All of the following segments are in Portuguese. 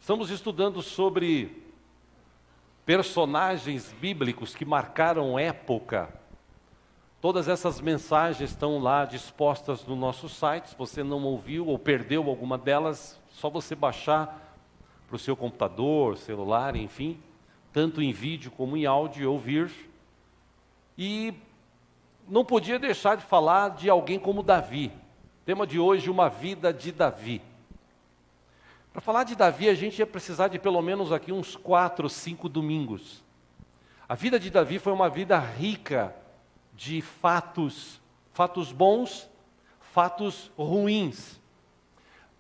Estamos estudando sobre personagens bíblicos que marcaram época. Todas essas mensagens estão lá dispostas no nosso site. Se você não ouviu ou perdeu alguma delas, só você baixar para o seu computador, celular, enfim, tanto em vídeo como em áudio e ouvir. E não podia deixar de falar de alguém como Davi. Tema de hoje, uma vida de Davi. Para falar de Davi, a gente ia precisar de pelo menos aqui uns 4, 5 domingos. A vida de Davi foi uma vida rica de fatos bons, fatos ruins.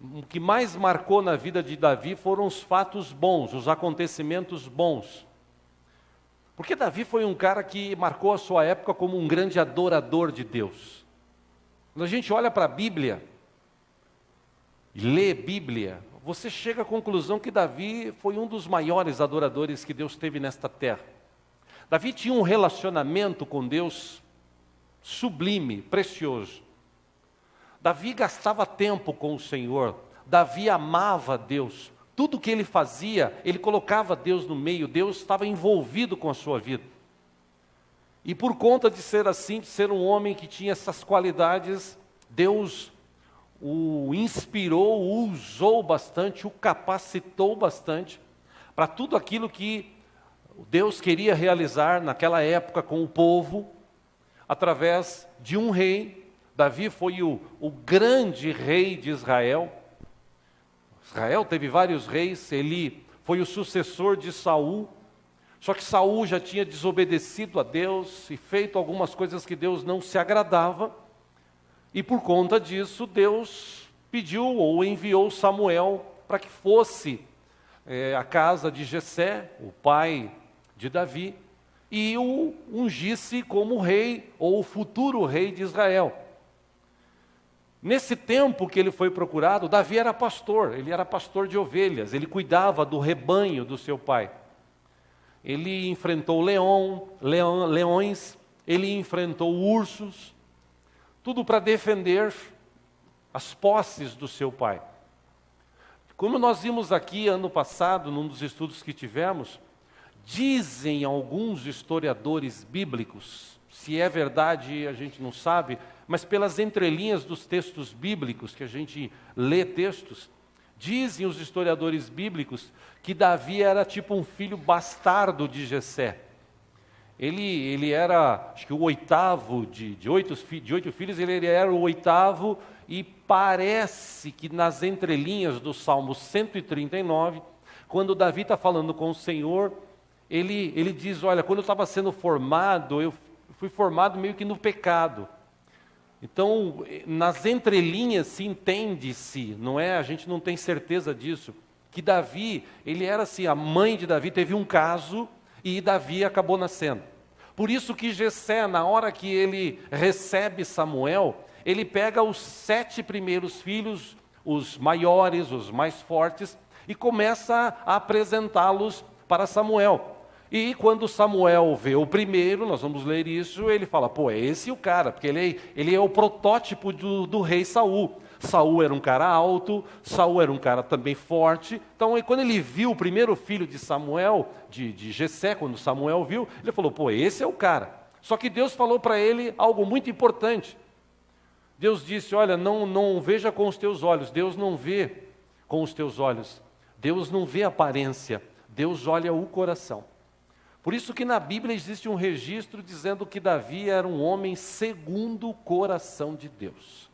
O que mais marcou na vida de Davi foram os fatos bons, os acontecimentos bons. Porque Davi foi um cara que marcou a sua época como um grande adorador de Deus. Quando a gente olha para a Bíblia e lê Bíblia, você chega à conclusão que Davi foi um dos maiores adoradores que Deus teve nesta terra. Davi tinha um relacionamento com Deus sublime, precioso. Davi gastava tempo com o Senhor. Davi amava Deus. Tudo que ele fazia, ele colocava Deus no meio. Deus estava envolvido com a sua vida. E por conta de ser assim, de ser um homem que tinha essas qualidades, Deus o inspirou, o usou bastante, o capacitou bastante para tudo aquilo que Deus queria realizar naquela época com o povo, através de um rei. Davi foi o grande rei de Israel. Israel teve vários reis, ele foi o sucessor de Saul, só que Saul já tinha desobedecido a Deus e feito algumas coisas que Deus não se agradava. E por conta disso, Deus pediu ou enviou Samuel para que fosse à casa de Jessé, o pai de Davi, e o ungisse como rei ou o futuro rei de Israel. Nesse tempo que ele foi procurado, Davi era pastor, ele era pastor de ovelhas, ele cuidava do rebanho do seu pai. Ele enfrentou leões, ele enfrentou ursos, tudo para defender as posses do seu pai. Como nós vimos aqui ano passado, num dos estudos que tivemos, dizem alguns historiadores bíblicos, se é verdade a gente não sabe, mas pelas entrelinhas dos textos bíblicos, que a gente lê textos, dizem os historiadores bíblicos que Davi era tipo um filho bastardo de Jessé. Ele era, acho que o oitavo de oito filhos, ele era o oitavo, e parece que nas entrelinhas do Salmo 139, quando Davi está falando com o Senhor, ele diz, olha, quando eu estava sendo formado, eu fui formado meio que no pecado. Então, nas entrelinhas se entende-se, não é? A gente não tem certeza disso, que Davi, ele era assim, a mãe de Davi teve um caso, e Davi acabou nascendo. Por isso que Jessé, na hora que ele recebe Samuel, ele pega os 7 primeiros filhos, os maiores, os mais fortes, e começa a apresentá-los para Samuel. E quando Samuel vê o primeiro, nós vamos ler isso, ele fala, pô, é esse o cara, porque ele é o protótipo do rei Saul. Saul era um cara alto, Saul era um cara também forte. Então, quando ele viu o primeiro filho de Samuel, de Jessé, quando Samuel viu, ele falou, pô, esse é o cara. Só que Deus falou para ele algo muito importante. Deus disse, olha, não veja com os teus olhos. Deus não vê com os teus olhos. Deus não vê a aparência. Deus olha o coração. Por isso que na Bíblia existe um registro dizendo que Davi era um homem segundo o coração de Deus.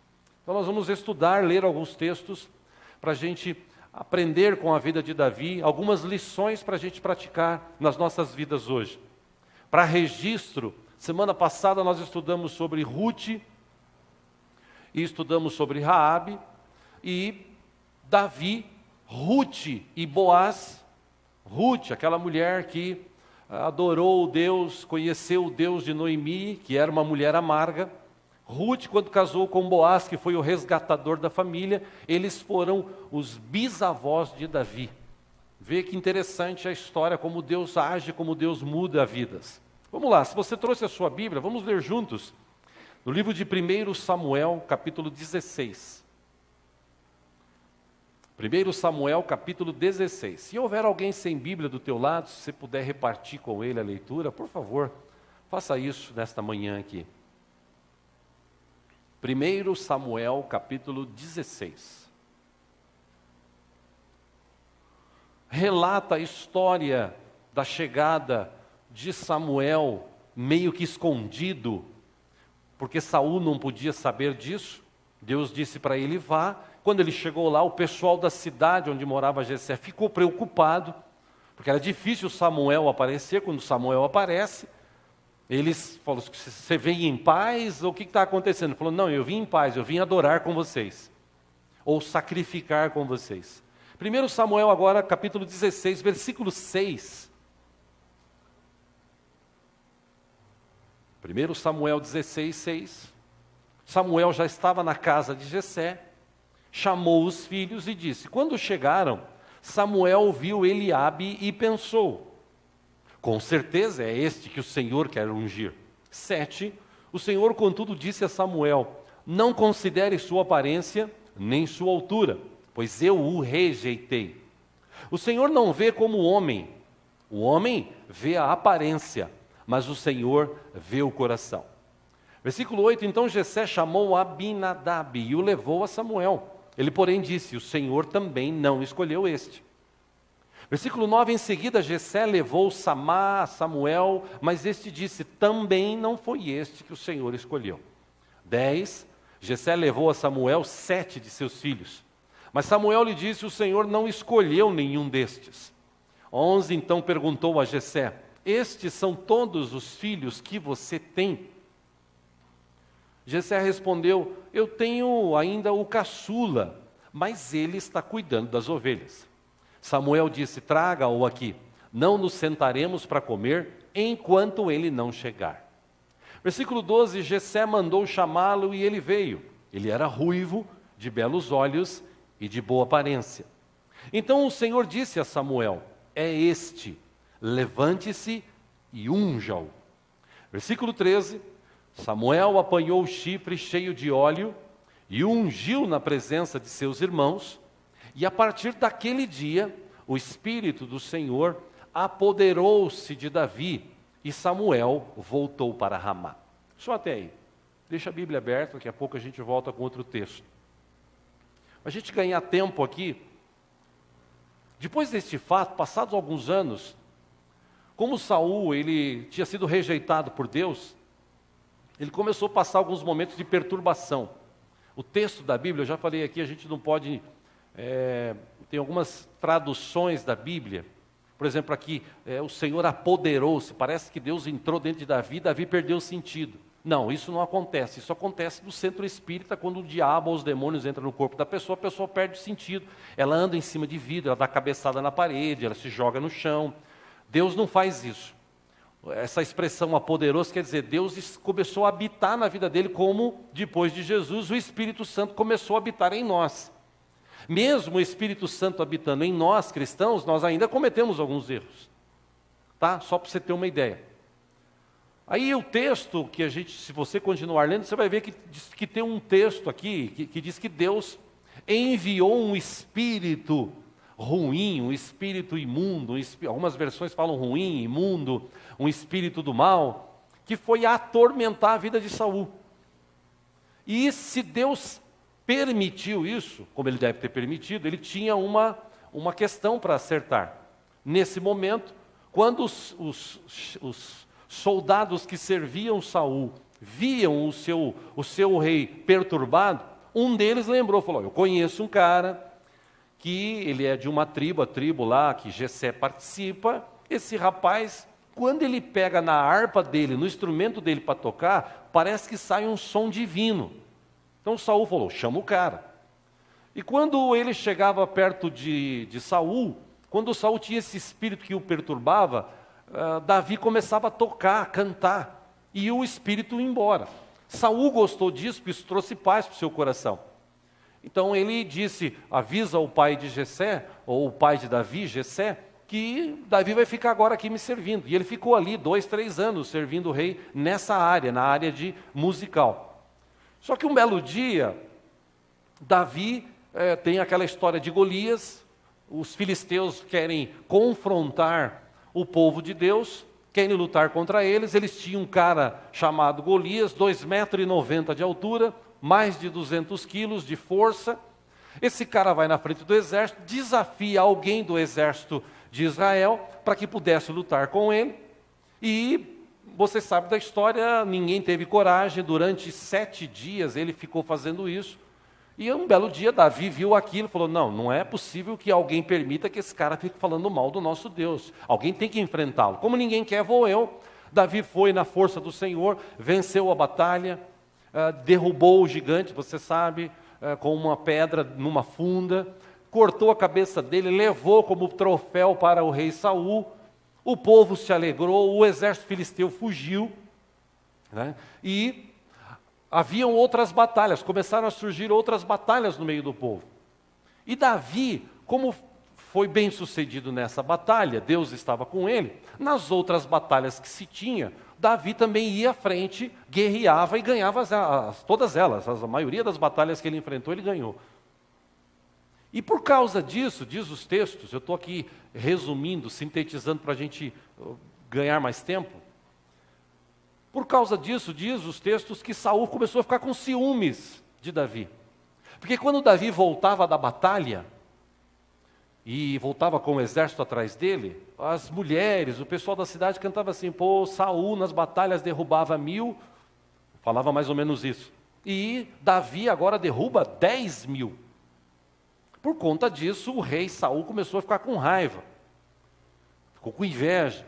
Então nós vamos estudar, ler alguns textos para a gente aprender com a vida de Davi, algumas lições para a gente praticar nas nossas vidas hoje. Para registro, semana passada nós estudamos sobre Ruth, e estudamos sobre Raabe, e Davi, Ruth e Boaz. Ruth, aquela mulher que adorou o Deus, conheceu o Deus de Noemi, que era uma mulher amarga. Ruth, quando casou com Boaz, que foi o resgatador da família, eles foram os bisavós de Davi. Vê que interessante a história, como Deus age, como Deus muda vidas. Vamos lá, se você trouxe a sua Bíblia, vamos ler juntos. No livro de 1 Samuel, capítulo 16. 1 Samuel capítulo 16. Se houver alguém sem Bíblia do teu lado, se você puder repartir com ele a leitura, por favor, faça isso nesta manhã aqui. 1 Samuel capítulo 16. Relata a história da chegada de Samuel meio que escondido, porque Saul não podia saber disso. Deus disse para ele, vá. Quando ele chegou lá, o pessoal da cidade onde morava Jessé ficou preocupado, porque era difícil Samuel aparecer. Quando Samuel aparece, eles falaram, você vem em paz? Ou o que está acontecendo? Ele falou, não, eu vim em paz, eu vim adorar com vocês, ou sacrificar com vocês. 1 Samuel agora, capítulo 16, versículo 6. 1 Samuel 16, 6. Samuel já estava na casa de Jessé, chamou os filhos e disse, quando chegaram, Samuel viu Eliabe e pensou, com certeza é este que o Senhor quer ungir. 7. O Senhor, contudo, disse a Samuel, não considere sua aparência, nem sua altura, pois eu o rejeitei. O Senhor não vê como o homem vê a aparência, mas o Senhor vê o coração. Versículo 8, então Jessé chamou Abinadab e o levou a Samuel. Ele, porém, disse, o Senhor também não escolheu este. Versículo 9, em seguida Jessé levou Samá a Samuel, mas este disse, também não foi este que o Senhor escolheu. 10, Jessé levou a Samuel 7 de seus filhos. Mas Samuel lhe disse, o Senhor não escolheu nenhum destes. 11, então perguntou a Jessé, estes são todos os filhos que você tem? Jessé respondeu, eu tenho ainda o caçula, mas ele está cuidando das ovelhas. Samuel disse, traga-o aqui, não nos sentaremos para comer enquanto ele não chegar. Versículo 12, Jessé mandou chamá-lo e ele veio. Ele era ruivo, de belos olhos e de boa aparência. Então o Senhor disse a Samuel, é este, levante-se e unja-o. Versículo 13, Samuel apanhou o chifre cheio de óleo e o ungiu na presença de seus irmãos, e a partir daquele dia, o Espírito do Senhor apoderou-se de Davi, e Samuel voltou para Ramá. Só até aí. Deixa a Bíblia aberta, daqui a pouco a gente volta com outro texto. A gente ganhar tempo aqui, depois deste fato, passados alguns anos, como Saul ele tinha sido rejeitado por Deus, ele começou a passar alguns momentos de perturbação. O texto da Bíblia, eu já falei aqui, a gente não pode... tem algumas traduções da Bíblia, por exemplo aqui, o Senhor apoderou-se, parece que Deus entrou dentro de Davi, Davi perdeu o sentido. Não, isso não acontece, isso acontece no centro espírita, quando o diabo ou os demônios entram no corpo da pessoa, a pessoa perde o sentido, ela anda em cima de vidro, ela dá cabeçada na parede, ela se joga no chão. Deus não faz isso. Essa expressão apoderou-se quer dizer, Deus começou a habitar na vida dele, como depois de Jesus, o Espírito Santo começou a habitar em nós. Mesmo o Espírito Santo habitando em nós, cristãos, nós ainda cometemos alguns erros. Tá? Só para você ter uma ideia. Aí o texto que a gente, se você continuar lendo, você vai ver que tem um texto aqui, que diz que Deus enviou um espírito ruim, um espírito imundo, algumas versões falam ruim, imundo, um espírito do mal, que foi atormentar a vida de Saul. E se Deus permitiu isso, como ele deve ter permitido, ele tinha uma questão para acertar. Nesse momento, quando os soldados que serviam Saul viam o seu rei perturbado, um deles lembrou, falou, eu conheço um cara que ele é de uma tribo, a tribo lá que Jessé participa, esse rapaz, quando ele pega na harpa dele, no instrumento dele para tocar, parece que sai um som divino. Então Saul falou, chama o cara. E quando ele chegava perto de Saul, quando Saul tinha esse espírito que o perturbava, Davi começava a tocar, a cantar, e o espírito ia embora. Saul gostou disso, porque isso trouxe paz para o seu coração. Então ele disse, avisa o pai de Jessé, ou o pai de Davi, Jessé, que Davi vai ficar agora aqui me servindo. E ele ficou ali 2, 3 anos servindo o rei nessa área, na área de musical. Só que um belo dia, Davi tem aquela história de Golias. Os filisteus querem confrontar o povo de Deus, querem lutar contra eles. Eles tinham um cara chamado Golias, 2,90 m de altura, mais de 200 quilos de força. Esse cara vai na frente do exército, desafia alguém do exército de Israel para que pudesse lutar com ele. E você sabe da história, ninguém teve coragem. Durante 7 dias ele ficou fazendo isso. E um belo dia Davi viu aquilo e falou: não é possível que alguém permita que esse cara fique falando mal do nosso Deus. Alguém tem que enfrentá-lo. Como ninguém quer, vou eu. Davi foi na força do Senhor, venceu a batalha, derrubou o gigante, você sabe, com uma pedra numa funda, cortou a cabeça dele, levou como troféu para o rei Saul. O povo se alegrou, o exército filisteu fugiu, né? E haviam outras batalhas, começaram a surgir outras batalhas no meio do povo. E Davi, como foi bem sucedido nessa batalha, Deus estava com ele, nas outras batalhas que se tinha, Davi também ia à frente, guerreava e ganhava todas elas. A maioria das batalhas que ele enfrentou, ele ganhou. E por causa disso, diz os textos, eu estou aqui resumindo, sintetizando para a gente ganhar mais tempo. Por causa disso, diz os textos que Saul começou a ficar com ciúmes de Davi. Porque quando Davi voltava da batalha, e voltava com o exército atrás dele, as mulheres, o pessoal da cidade cantava assim: pô, Saul nas batalhas derrubava 1000, falava mais ou menos isso. E Davi agora derruba 10.000. Por conta disso, o rei Saul começou a ficar com raiva, ficou com inveja.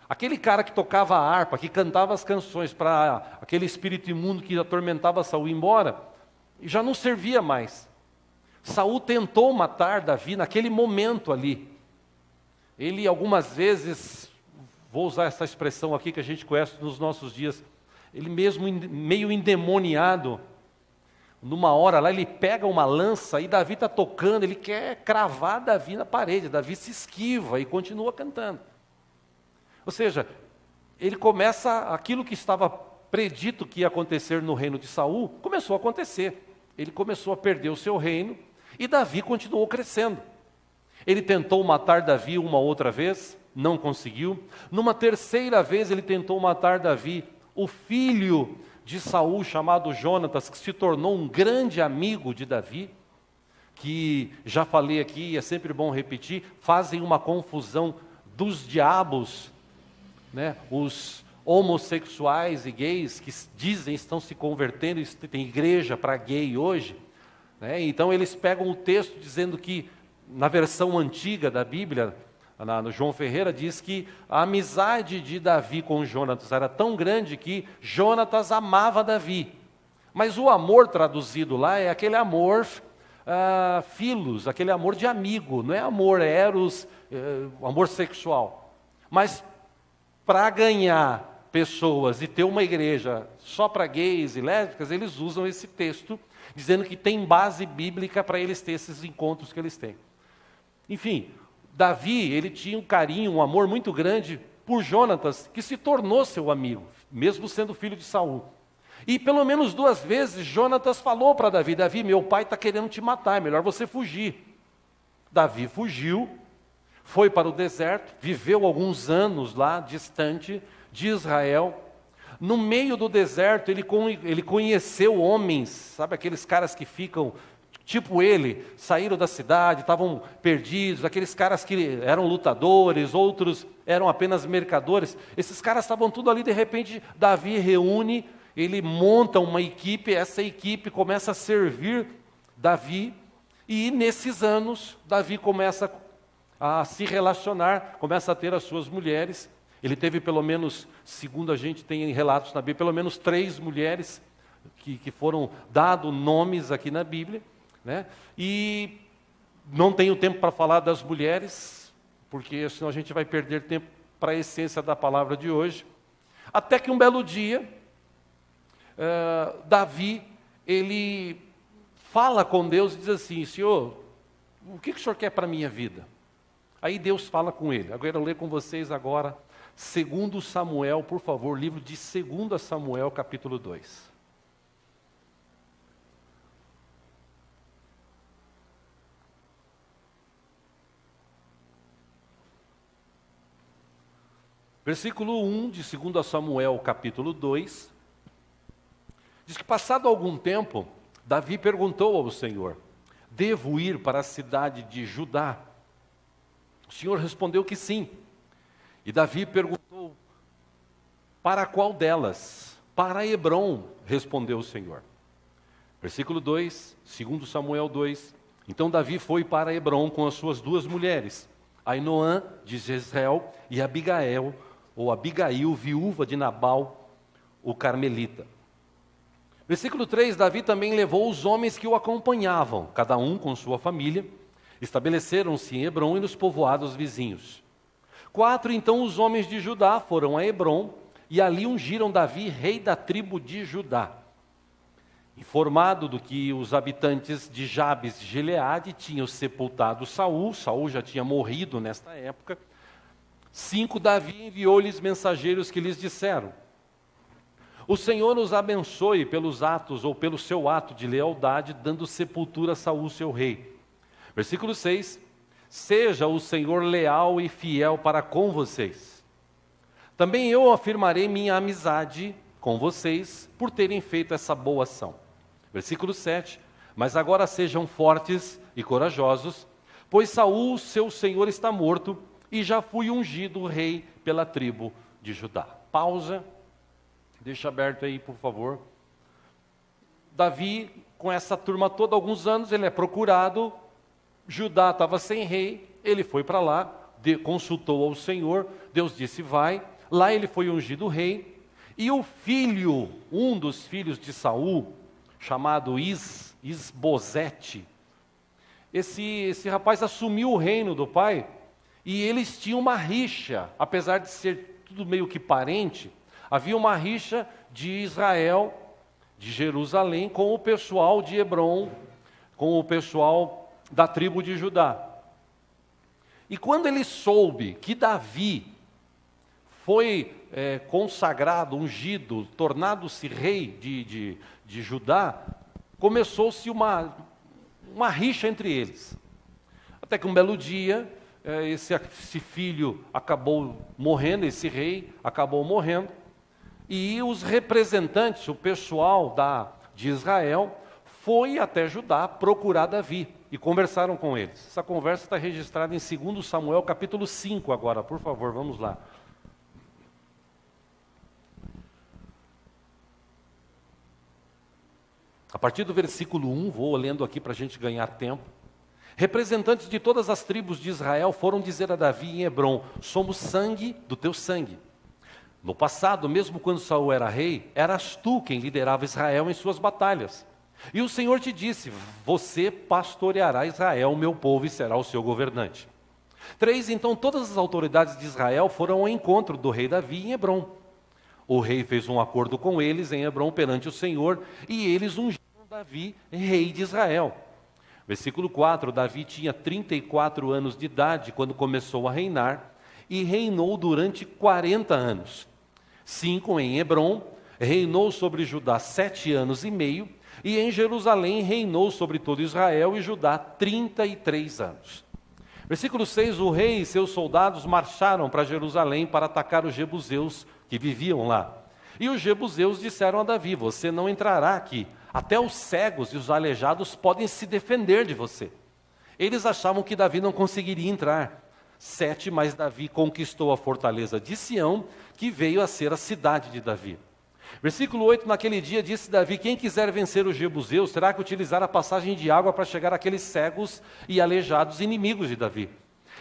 Aquele cara que tocava a harpa, que cantava as canções para aquele espírito imundo que atormentava Saul ir embora, já não servia mais. Saul tentou matar Davi naquele momento ali. Ele algumas vezes, vou usar essa expressão aqui que a gente conhece nos nossos dias, ele mesmo meio endemoniado, numa hora lá ele pega uma lança e Davi está tocando, ele quer cravar Davi na parede, Davi se esquiva e continua cantando. Ou seja, ele começa, aquilo que estava predito que ia acontecer no reino de Saul, começou a acontecer. Ele começou a perder o seu reino e Davi continuou crescendo. Ele tentou matar Davi uma outra vez, não conseguiu. Numa terceira vez ele tentou matar Davi, o filho de Saul, chamado Jonatas, que se tornou um grande amigo de Davi, que já falei aqui, é sempre bom repetir, fazem uma confusão dos diabos, né? Os homossexuais e gays que dizem estão se convertendo, tem igreja para gay hoje, né? Então eles pegam o texto dizendo que, na versão antiga da Bíblia, no João Ferreira, diz que a amizade de Davi com Jonatas era tão grande que Jonatas amava Davi. Mas o amor traduzido lá é aquele amor filos, aquele amor de amigo, não é amor eros, amor sexual. Mas para ganhar pessoas e ter uma igreja só para gays e lésbicas, eles usam esse texto, dizendo que tem base bíblica para eles terem esses encontros que eles têm. Enfim, Davi, ele tinha um carinho, um amor muito grande por Jonatas, que se tornou seu amigo, mesmo sendo filho de Saul. E pelo menos 2 vezes Jonatas falou para Davi: Davi, meu pai está querendo te matar, é melhor você fugir. Davi fugiu, foi para o deserto, viveu alguns anos lá, distante de Israel. No meio do deserto, ele conheceu homens, sabe aqueles caras que ficam, tipo ele, saíram da cidade, estavam perdidos, aqueles caras que eram lutadores, outros eram apenas mercadores. Esses caras estavam tudo ali, de repente Davi reúne, ele monta uma equipe, essa equipe começa a servir Davi, e nesses anos, Davi começa a se relacionar, começa a ter as suas mulheres. Ele teve pelo menos, segundo a gente tem relatos na Bíblia, pelo menos 3 mulheres que foram dados nomes aqui na Bíblia, né? E não tenho tempo para falar das mulheres, porque senão a gente vai perder tempo para a essência da palavra de hoje. Até que um belo dia, Davi, ele fala com Deus e diz assim: Senhor, o que o Senhor quer para a minha vida? Aí Deus fala com ele. Agora eu ler com vocês agora, 2 Samuel, por favor, livro de 2 Samuel, capítulo 2. Versículo 1 de 2 Samuel, capítulo 2, diz que passado algum tempo, Davi perguntou ao Senhor: devo ir para a cidade de Judá? O Senhor respondeu que sim. E Davi perguntou: para qual delas? Para Hebrom, respondeu o Senhor. Versículo 2, 2 Samuel 2. Então Davi foi para Hebrom com as suas duas mulheres, Ainoã de Jezreel e Abigail, viúva de Nabal, o carmelita. Versículo 3, Davi também levou os homens que o acompanhavam, cada um com sua família, estabeleceram-se em Hebrom e nos povoados vizinhos. 4, então os homens de Judá foram a Hebrom e ali ungiram Davi rei da tribo de Judá. Informado do que os habitantes de Jabes de Gileade tinham sepultado Saul já tinha morrido nesta época. 5, Davi enviou-lhes mensageiros que lhes disseram: o Senhor os abençoe pelos atos ou pelo seu ato de lealdade, dando sepultura a Saul, seu rei. Versículo 6, seja o Senhor leal e fiel para com vocês. Também eu afirmarei minha amizade com vocês por terem feito essa boa ação. Versículo 7, mas agora sejam fortes e corajosos, pois Saul, seu senhor, está morto e já fui ungido rei pela tribo de Judá. Pausa. Deixa aberto aí, por favor. Davi, com essa turma toda, há alguns anos, ele é procurado. Judá estava sem rei, ele foi para lá, consultou ao Senhor, Deus disse vai. Lá ele foi ungido rei. E o filho, um dos filhos de Saul, chamado Isbosete, esse rapaz assumiu o reino do pai, e eles tinham uma rixa, apesar de ser tudo meio que parente. Havia uma rixa de Israel, de Jerusalém, com o pessoal de Hebrom, com o pessoal da tribo de Judá. E quando ele soube que Davi foi consagrado, ungido, tornado-se rei de Judá, começou-se uma rixa entre eles. Até que um belo dia, esse filho acabou morrendo, esse rei acabou morrendo, e os representantes, o pessoal de Israel, foi até Judá procurar Davi e conversaram com eles. Essa conversa está registrada em 2 Samuel, capítulo 5 agora, por favor, vamos lá. A partir do versículo 1, vou lendo aqui para a gente ganhar tempo. Representantes de todas as tribos de Israel foram dizer a Davi em Hebrom: somos sangue do teu sangue. No passado, mesmo quando Saul era rei, eras tu quem liderava Israel em suas batalhas. E o Senhor te disse: você pastoreará Israel, meu povo, e será o seu governante. 3, então todas as autoridades de Israel foram ao encontro do rei Davi em Hebrom. O rei fez um acordo com eles em Hebrom perante o Senhor, e eles ungiram Davi rei de Israel. Versículo 4, Davi tinha 34 anos de idade quando começou a reinar, e reinou durante 40 anos. 5, em Hebrom, reinou sobre Judá 7 anos e meio, e em Jerusalém reinou sobre todo Israel e Judá 33 anos. Versículo 6, o rei e seus soldados marcharam para Jerusalém para atacar os jebuseus que viviam lá. E os jebuseus disseram a Davi: você não entrará aqui, até os cegos e os aleijados podem se defender de você. Eles achavam que Davi não conseguiria entrar. 7, mas Davi conquistou a fortaleza de Sião, que veio a ser a cidade de Davi. Versículo 8, naquele dia disse Davi: quem quiser vencer os jebuseus terá que utilizar a passagem de água para chegar àqueles cegos e aleijados inimigos de Davi.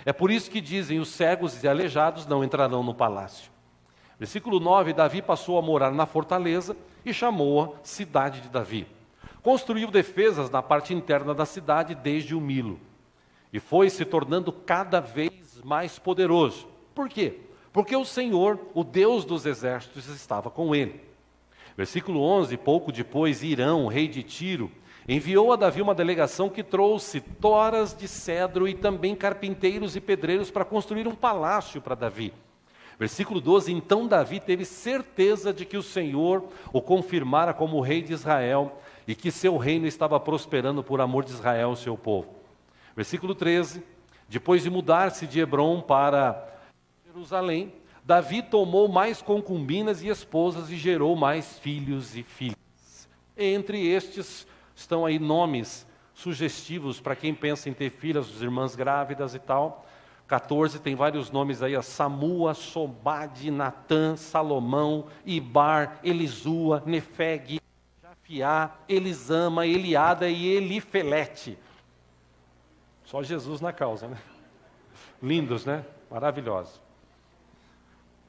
É por isso que dizem: os cegos e aleijados não entrarão no palácio. Versículo 9, Davi passou a morar na fortaleza e chamou-a cidade de Davi. Construiu defesas na parte interna da cidade desde o Milo. E foi se tornando cada vez mais poderoso. Por quê? Porque o Senhor, o Deus dos exércitos, estava com ele. Versículo 11, pouco depois, Irão, rei de Tiro, enviou a Davi uma delegação que trouxe toras de cedro e também carpinteiros e pedreiros para construir um palácio para Davi. Versículo 12, então Davi teve certeza de que o Senhor o confirmara como rei de Israel e que seu reino estava prosperando por amor de Israel, seu povo. Versículo 13, depois de mudar-se de Hebrom para Jerusalém, Davi tomou mais concubinas e esposas e gerou mais filhos e filhas. Entre estes estão aí nomes sugestivos para quem pensa em ter filhas, irmãs grávidas e tal. 14 tem vários nomes aí, Samua, Sobade, Natã, Salomão, Ibar, Elisua, Nefeg, Jafiá, Elisama, Eliada e Elifelete. Só Jesus na causa, né? Lindos, né? Maravilhosos.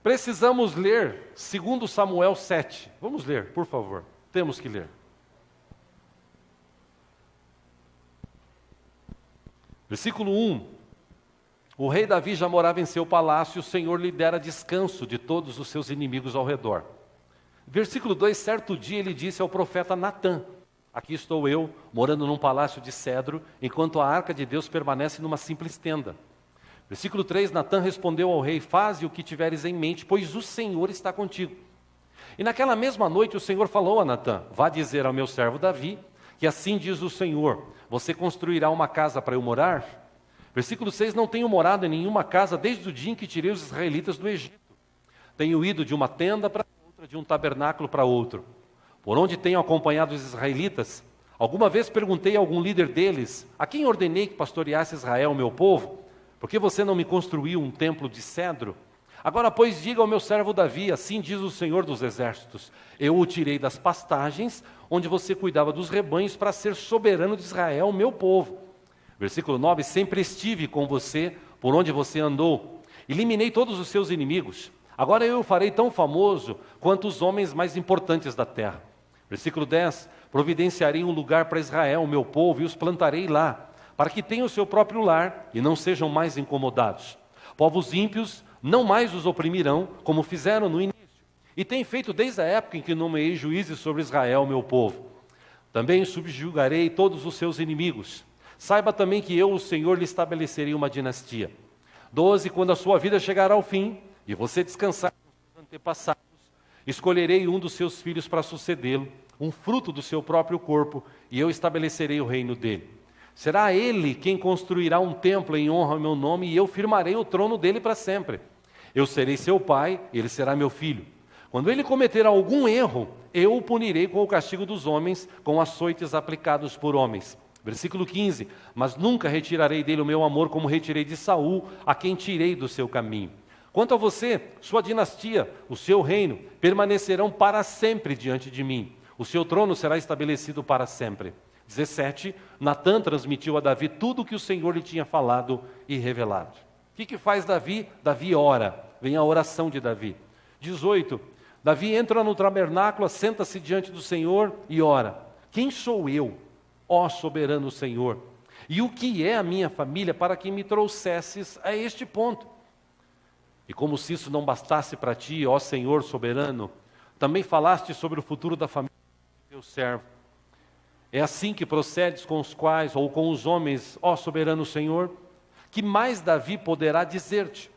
Precisamos ler 2 Samuel 7. Vamos ler, por favor. Temos que ler. Versículo 1. O rei Davi já morava em seu palácio e o Senhor lhe dera descanso de todos os seus inimigos ao redor. Versículo 2. Certo dia ele disse ao profeta Natã: aqui estou eu, morando num palácio de cedro, enquanto a arca de Deus permanece numa simples tenda. Versículo 3, Natã respondeu ao rei: faze o que tiveres em mente, pois o Senhor está contigo. E naquela mesma noite o Senhor falou a Natã: vá dizer ao meu servo Davi, que assim diz o Senhor: você construirá uma casa para eu morar? Versículo 6, não tenho morado em nenhuma casa desde o dia em que tirei os israelitas do Egito. Tenho ido de uma tenda para outra, de um tabernáculo para outro. Por onde tenho acompanhado os israelitas, alguma vez perguntei a algum líder deles: a quem ordenei que pastoreasse Israel, meu povo? Por que você não me construiu um templo de cedro? Agora, pois, diga ao meu servo Davi: assim diz o Senhor dos Exércitos: eu o tirei das pastagens, onde você cuidava dos rebanhos, para ser soberano de Israel, meu povo. Versículo 9, sempre estive com você, por onde você andou. Eliminei todos os seus inimigos. Agora eu o farei tão famoso, quanto os homens mais importantes da terra. Versículo 10, providenciarei um lugar para Israel, meu povo, e os plantarei lá, para que tenham o seu próprio lar e não sejam mais incomodados. Povos ímpios não mais os oprimirão, como fizeram no início, e têm feito desde a época em que nomeei juízes sobre Israel, meu povo. Também subjugarei todos os seus inimigos. Saiba também que eu, o Senhor, lhe estabelecerei uma dinastia. 12, quando a sua vida chegar ao fim, e você descansar com seus antepassados, escolherei um dos seus filhos para sucedê-lo, um fruto do seu próprio corpo, e eu estabelecerei o reino dele. Será ele quem construirá um templo em honra ao meu nome, e eu firmarei o trono dele para sempre. Eu serei seu pai, ele será meu filho. Quando ele cometer algum erro, eu o punirei com o castigo dos homens, com açoites aplicados por homens. Versículo 15, mas nunca retirarei dele o meu amor, como retirei de Saul, a quem tirei do seu caminho. Quanto a você, sua dinastia, o seu reino, permanecerão para sempre diante de mim. O seu trono será estabelecido para sempre. 17, Natã transmitiu a Davi tudo o que o Senhor lhe tinha falado e revelado. O que faz Davi? Davi ora, vem a oração de Davi. 18, Davi entra no tabernáculo, senta-se diante do Senhor e ora: quem sou eu, ó soberano Senhor? E o que é a minha família para que me trouxesses a este ponto? E como se isso não bastasse para ti, ó Senhor soberano, também falaste sobre o futuro da família do teu servo. É assim que procedes com os quais, ou com os homens, ó soberano Senhor? Que mais Davi poderá dizer-te?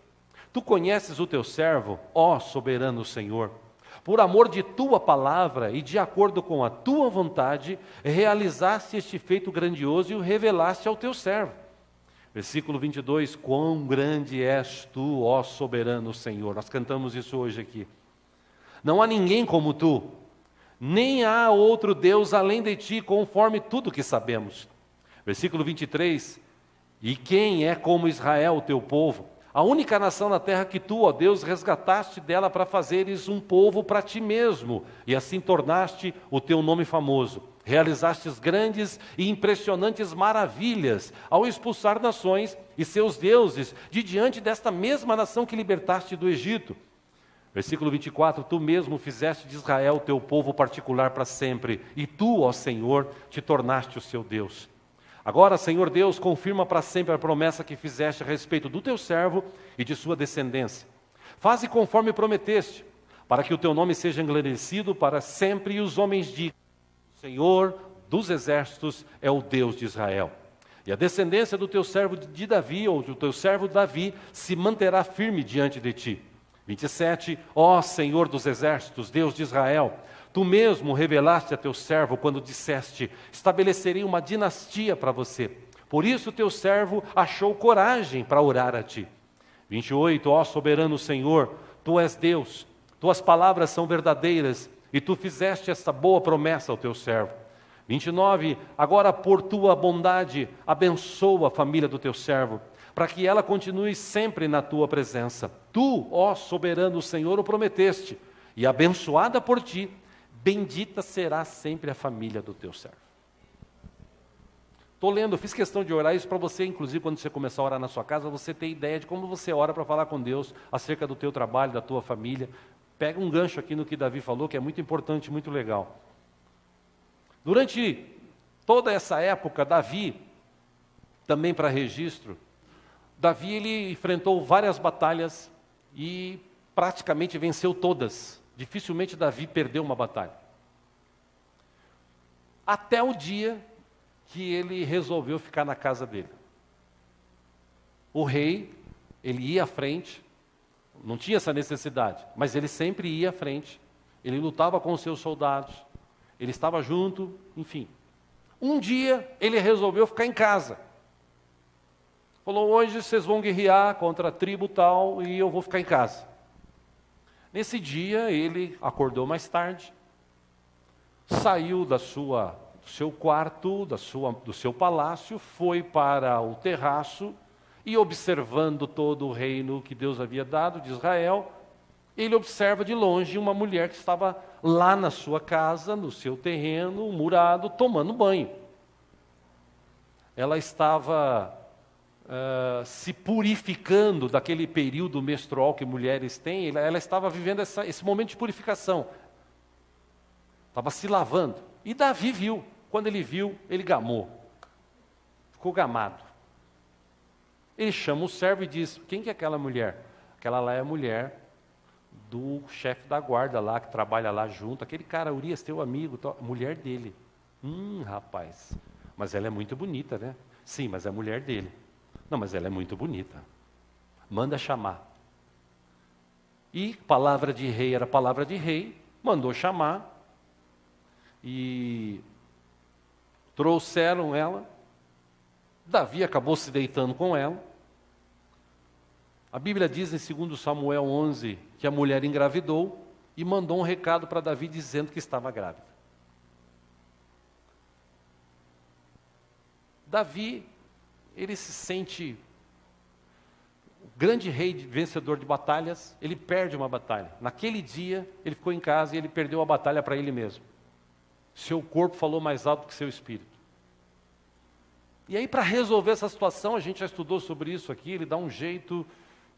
Tu conheces o teu servo, ó soberano Senhor. Por amor de tua palavra e de acordo com a tua vontade, realizaste este feito grandioso e o revelaste ao teu servo. Versículo 22, quão grande és tu, ó soberano Senhor. Nós cantamos isso hoje aqui. Não há ninguém como tu, nem há outro Deus além de ti, conforme tudo que sabemos. Versículo 23, e quem é como Israel, o teu povo? A única nação na terra que tu, ó Deus, resgataste dela para fazeres um povo para ti mesmo, e assim tornaste o teu nome famoso. Realizastes grandes e impressionantes maravilhas ao expulsar nações e seus deuses de diante desta mesma nação que libertaste do Egito. Versículo 24, tu mesmo fizeste de Israel o teu povo particular para sempre, e tu, ó Senhor, te tornaste o seu Deus. Agora, Senhor Deus, confirma para sempre a promessa que fizeste a respeito do teu servo e de sua descendência. Faze conforme prometeste, para que o teu nome seja engrandecido para sempre e os homens digam: o Senhor dos exércitos é o Deus de Israel. E a descendência do teu servo de Davi, ou do teu servo Davi, se manterá firme diante de ti. 27, ó Senhor dos exércitos, Deus de Israel, tu mesmo revelaste a teu servo quando disseste: estabelecerei uma dinastia para você. Por isso teu servo achou coragem para orar a ti. 28, ó soberano Senhor, Tu és Deus, tuas palavras são verdadeiras, e tu fizeste esta boa promessa ao teu servo. 29, agora por tua bondade, abençoa a família do teu servo, para que ela continue sempre na tua presença. Tu, ó soberano Senhor, o prometeste, e abençoada por ti, bendita será sempre a família do teu servo. Estou lendo, eu fiz questão de orar isso para você, inclusive quando você começar a orar na sua casa, você ter ideia de como você ora para falar com Deus acerca do teu trabalho, da tua família. Pega um gancho aqui no que Davi falou, que é muito importante, muito legal. Durante toda essa época, Davi, também para registro, Davi ele enfrentou várias batalhas e praticamente venceu todas. Dificilmente Davi perdeu uma batalha. Até o dia que ele resolveu ficar na casa dele. O rei, ele ia à frente, não tinha essa necessidade, mas ele sempre ia à frente, ele lutava com os seus soldados, ele estava junto, enfim. Um dia ele resolveu ficar em casa. Falou, hoje vocês vão guerrear contra a tribo tal e eu vou ficar em casa. Nesse dia ele acordou mais tarde, saiu do seu quarto, do seu palácio, foi para o terraço e observando todo o reino que Deus havia dado de Israel, ele observa de longe uma mulher que estava lá na sua casa, no seu terreno, murado, tomando banho. Ela estava se purificando daquele período menstrual que mulheres têm, ela estava vivendo esse momento de purificação. Estava se lavando. E Davi viu. Quando ele viu, ele gamou. Ficou gamado. Ele chama o servo e diz, quem que é aquela mulher? Aquela lá é a mulher do chefe da guarda lá, que trabalha lá junto. Aquele cara, Urias, teu amigo, mulher dele. Rapaz, mas ela é muito bonita, né? Sim, mas é a mulher dele. Não, mas ela é muito bonita. Manda chamar. E palavra de rei era palavra de rei, mandou chamar. E trouxeram ela. Davi acabou se deitando com ela. A Bíblia diz em 2 Samuel 11 que a mulher engravidou e mandou um recado para Davi dizendo que estava grávida. Davi, ele se sente o grande rei vencedor de batalhas, ele perde uma batalha. Naquele dia, ele ficou em casa e ele perdeu a batalha para ele mesmo. Seu corpo falou mais alto que seu espírito. E aí, para resolver essa situação, a gente já estudou sobre isso aqui, ele dá um jeito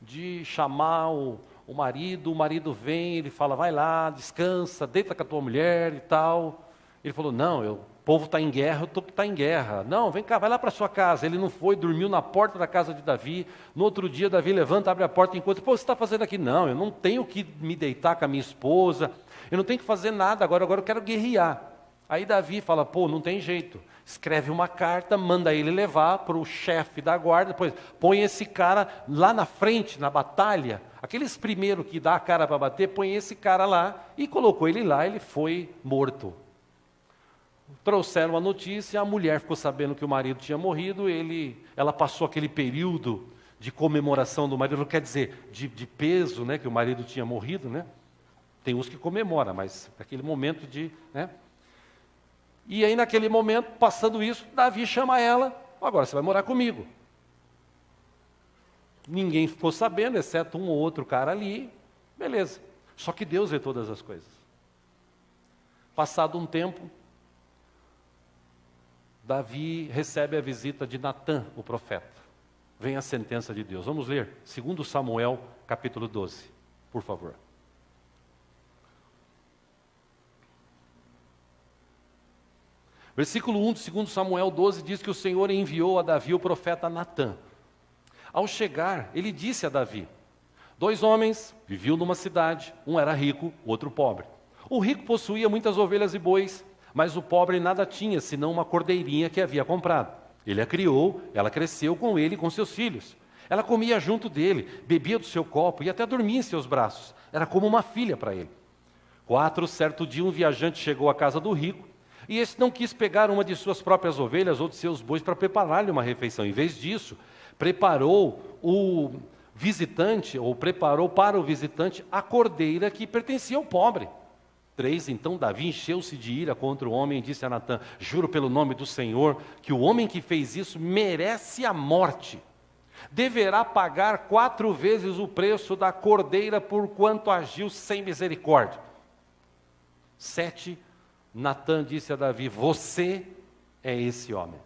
de chamar o marido vem, ele fala, vai lá, descansa, deita com a tua mulher e tal. Ele falou, não, o povo está em guerra, eu estou que está em guerra. Não, vem cá, vai lá para sua casa. Ele não foi, dormiu na porta da casa de Davi. No outro dia, Davi levanta, abre a porta e encontra. Pô, você está fazendo aqui? Não, eu não tenho que me deitar com a minha esposa, eu não tenho que fazer nada agora eu quero guerrear. Aí Davi fala, pô, não tem jeito. Escreve uma carta, manda ele levar para o chefe da guarda, depois põe esse cara lá na frente, na batalha. Aqueles primeiros que dá a cara para bater, põe esse cara lá e colocou ele lá, ele foi morto. Trouxeram a notícia, a mulher ficou sabendo que o marido tinha morrido, ela passou aquele período de comemoração do marido, quer dizer, de peso, né, que o marido tinha morrido, né? Tem uns que comemoram, mas aquele momento de... né? E aí naquele momento, passando isso, Davi chama ela, agora você vai morar comigo. Ninguém ficou sabendo, exceto um ou outro cara ali, beleza. Só que Deus vê todas as coisas. Passado um tempo, Davi recebe a visita de Natã, o profeta. Vem a sentença de Deus. Vamos ler 2 Samuel, capítulo 12, por favor. Versículo 1 de 2 Samuel 12 diz que o Senhor enviou a Davi o profeta Natã. Ao chegar, ele disse a Davi, 2 homens viviam numa cidade, um era rico, o outro pobre. O rico possuía muitas ovelhas e bois, mas o pobre nada tinha, senão uma cordeirinha que havia comprado. Ele a criou, ela cresceu com ele e com seus filhos. Ela comia junto dele, bebia do seu copo e até dormia em seus braços. Era como uma filha para ele. Certo dia, um viajante chegou à casa do rico, e este não quis pegar uma de suas próprias ovelhas ou de seus bois para preparar-lhe uma refeição. Em vez disso, preparou o visitante, ou preparou para o visitante, a cordeira que pertencia ao pobre. 3, então Davi encheu-se de ira contra o homem e disse a Natã: juro pelo nome do Senhor, que o homem que fez isso merece a morte. Deverá pagar 4 vezes o preço da cordeira por quanto agiu sem misericórdia. 7, Natã disse a Davi: você é esse homem.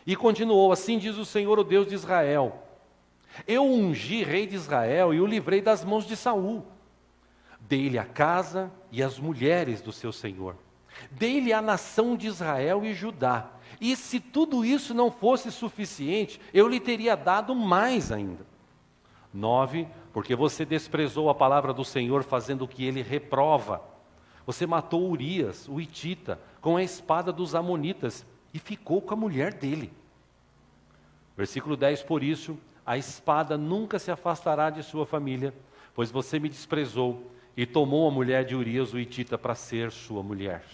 E continuou: assim diz o Senhor, o Deus de Israel: eu ungi rei de Israel e o livrei das mãos de Saul. Dei-lhe a casa e as mulheres do seu senhor. Dei-lhe a nação de Israel e Judá. E se tudo isso não fosse suficiente, eu lhe teria dado mais ainda. 9, porque você desprezou a palavra do Senhor, fazendo o que ele reprova. Você matou Urias, o hitita, com a espada dos amonitas, e ficou com a mulher dele. Versículo 10, por isso, a espada nunca se afastará de sua família, pois você me desprezou e tomou a mulher de Urias, o hitita, para ser sua mulher.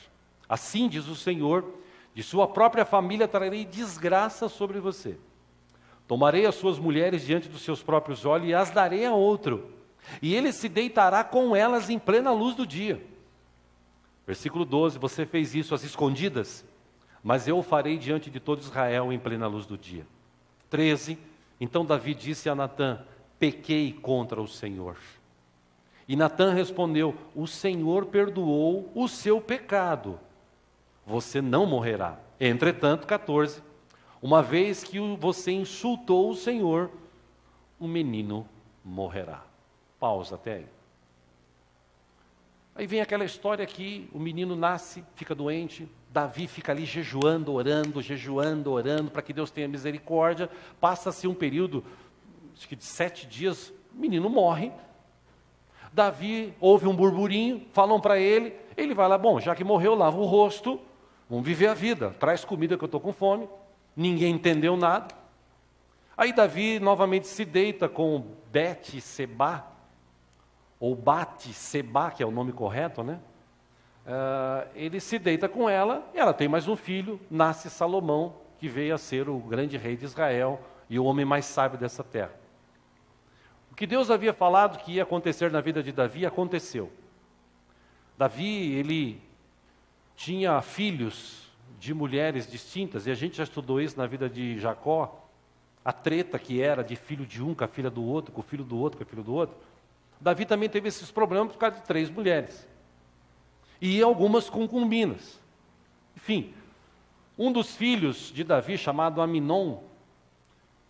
Assim diz o Senhor: de sua própria família trarei desgraça sobre você. Tomarei as suas mulheres diante dos seus próprios olhos e as darei a outro, e ele se deitará com elas em plena luz do dia. Versículo 12, você fez isso às escondidas, mas eu o farei diante de todo Israel em plena luz do dia. 13, então Davi disse a Natã: pequei contra o Senhor. E Natã respondeu: o Senhor perdoou o seu pecado, você não morrerá. Entretanto, 14, uma vez que você insultou o Senhor, o menino morrerá. Pausa até aí. Aí vem aquela história que o menino nasce, fica doente, Davi fica ali jejuando, orando, para que Deus tenha misericórdia. Passa-se um período, acho que de 7 dias, o menino morre. Davi ouve um burburinho, falam para ele vai lá: bom, já que morreu, lava o rosto, vamos viver a vida, traz comida que eu estou com fome. Ninguém entendeu nada. Aí Davi novamente se deita com Bet-Sebá, ou Bate-Sebá, que é o nome correto, né? Ele se deita com ela, e ela tem mais um filho, nasce Salomão, que veio a ser o grande rei de Israel e o homem mais sábio dessa terra. O que Deus havia falado que ia acontecer na vida de Davi, aconteceu. Davi, ele tinha filhos de mulheres distintas, e a gente já estudou isso na vida de Jacó, a treta que era de filho de um com a filha do outro, com o filho do outro, com o filho do outro. Davi também teve esses problemas por causa de 3 mulheres. E algumas concubinas. Enfim, um dos filhos de Davi, chamado Aminon,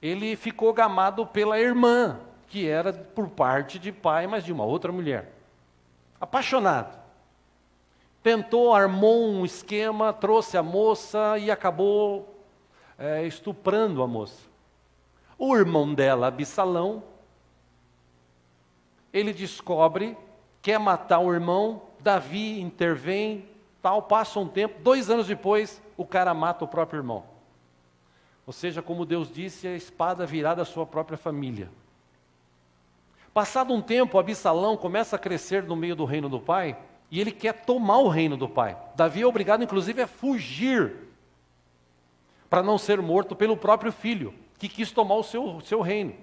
ele ficou gamado pela irmã, que era por parte de pai, mas de uma outra mulher. Apaixonado. Tentou, armou um esquema, trouxe a moça e acabou estuprando a moça. O irmão dela, Absalão, ele descobre, quer matar o irmão, Davi intervém, tal, passa um tempo, 2 anos depois, o cara mata o próprio irmão. Ou seja, como Deus disse, a espada virá da sua própria família. Passado um tempo, Absalão começa a crescer no meio do reino do pai, e ele quer tomar o reino do pai. Davi é obrigado, inclusive, a fugir, para não ser morto pelo próprio filho, que quis tomar o seu reino.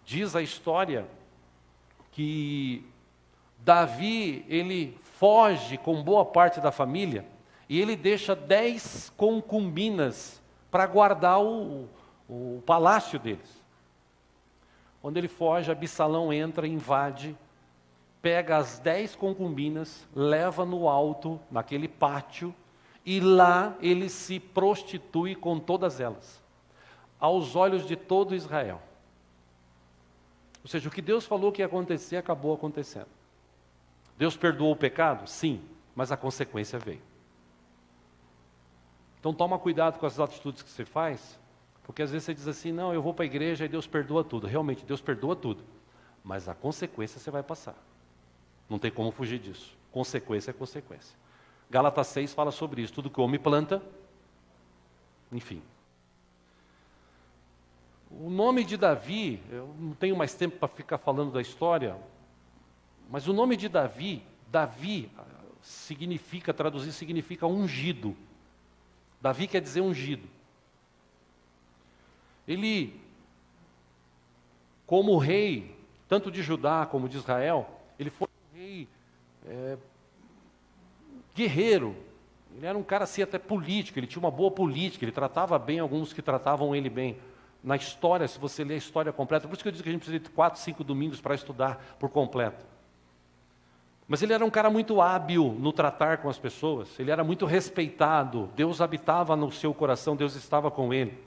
Diz a história que Davi, ele foge com boa parte da família, e ele deixa 10 concubinas para guardar o palácio deles. Quando ele foge, Absalão entra, invade, pega as 10 concubinas, leva no alto, naquele pátio, e lá ele se prostitui com todas elas, aos olhos de todo Israel. Ou seja, o que Deus falou que ia acontecer, acabou acontecendo. Deus perdoou o pecado? Sim, mas a consequência veio. Então toma cuidado com as atitudes que você faz, porque às vezes você diz assim: não, eu vou para a igreja e Deus perdoa tudo. Realmente, Deus perdoa tudo, mas a consequência você vai passar. Não tem como fugir disso. Consequência é consequência. Gálatas 6 fala sobre isso. Tudo que o homem planta, enfim. O nome de Davi, eu não tenho mais tempo para ficar falando da história, mas o nome de Davi significa ungido. Davi quer dizer ungido. Ele como rei, tanto de Judá como de Israel, ele foi um rei guerreiro. Ele era um cara assim até político, ele tinha uma boa política, ele tratava bem alguns que tratavam ele bem. Na história, se você ler a história completa, por isso que eu digo que a gente precisa de 4, 5 domingos para estudar por completo. Mas ele era um cara muito hábil no tratar com as pessoas, ele era muito respeitado, Deus habitava no seu coração, Deus estava com ele.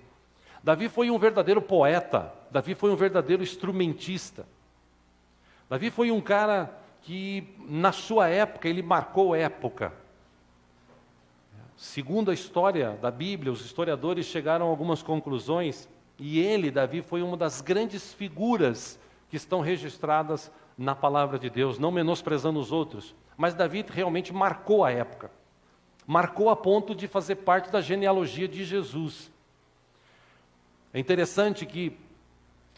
Davi foi um verdadeiro poeta, Davi foi um verdadeiro instrumentista. Davi foi um cara que, na sua época, ele marcou época. Segundo a história da Bíblia, os historiadores chegaram a algumas conclusões, e ele, Davi, foi uma das grandes figuras que estão registradas na palavra de Deus, não menosprezando os outros, mas Davi realmente marcou a época, marcou a ponto de fazer parte da genealogia de Jesus. É interessante que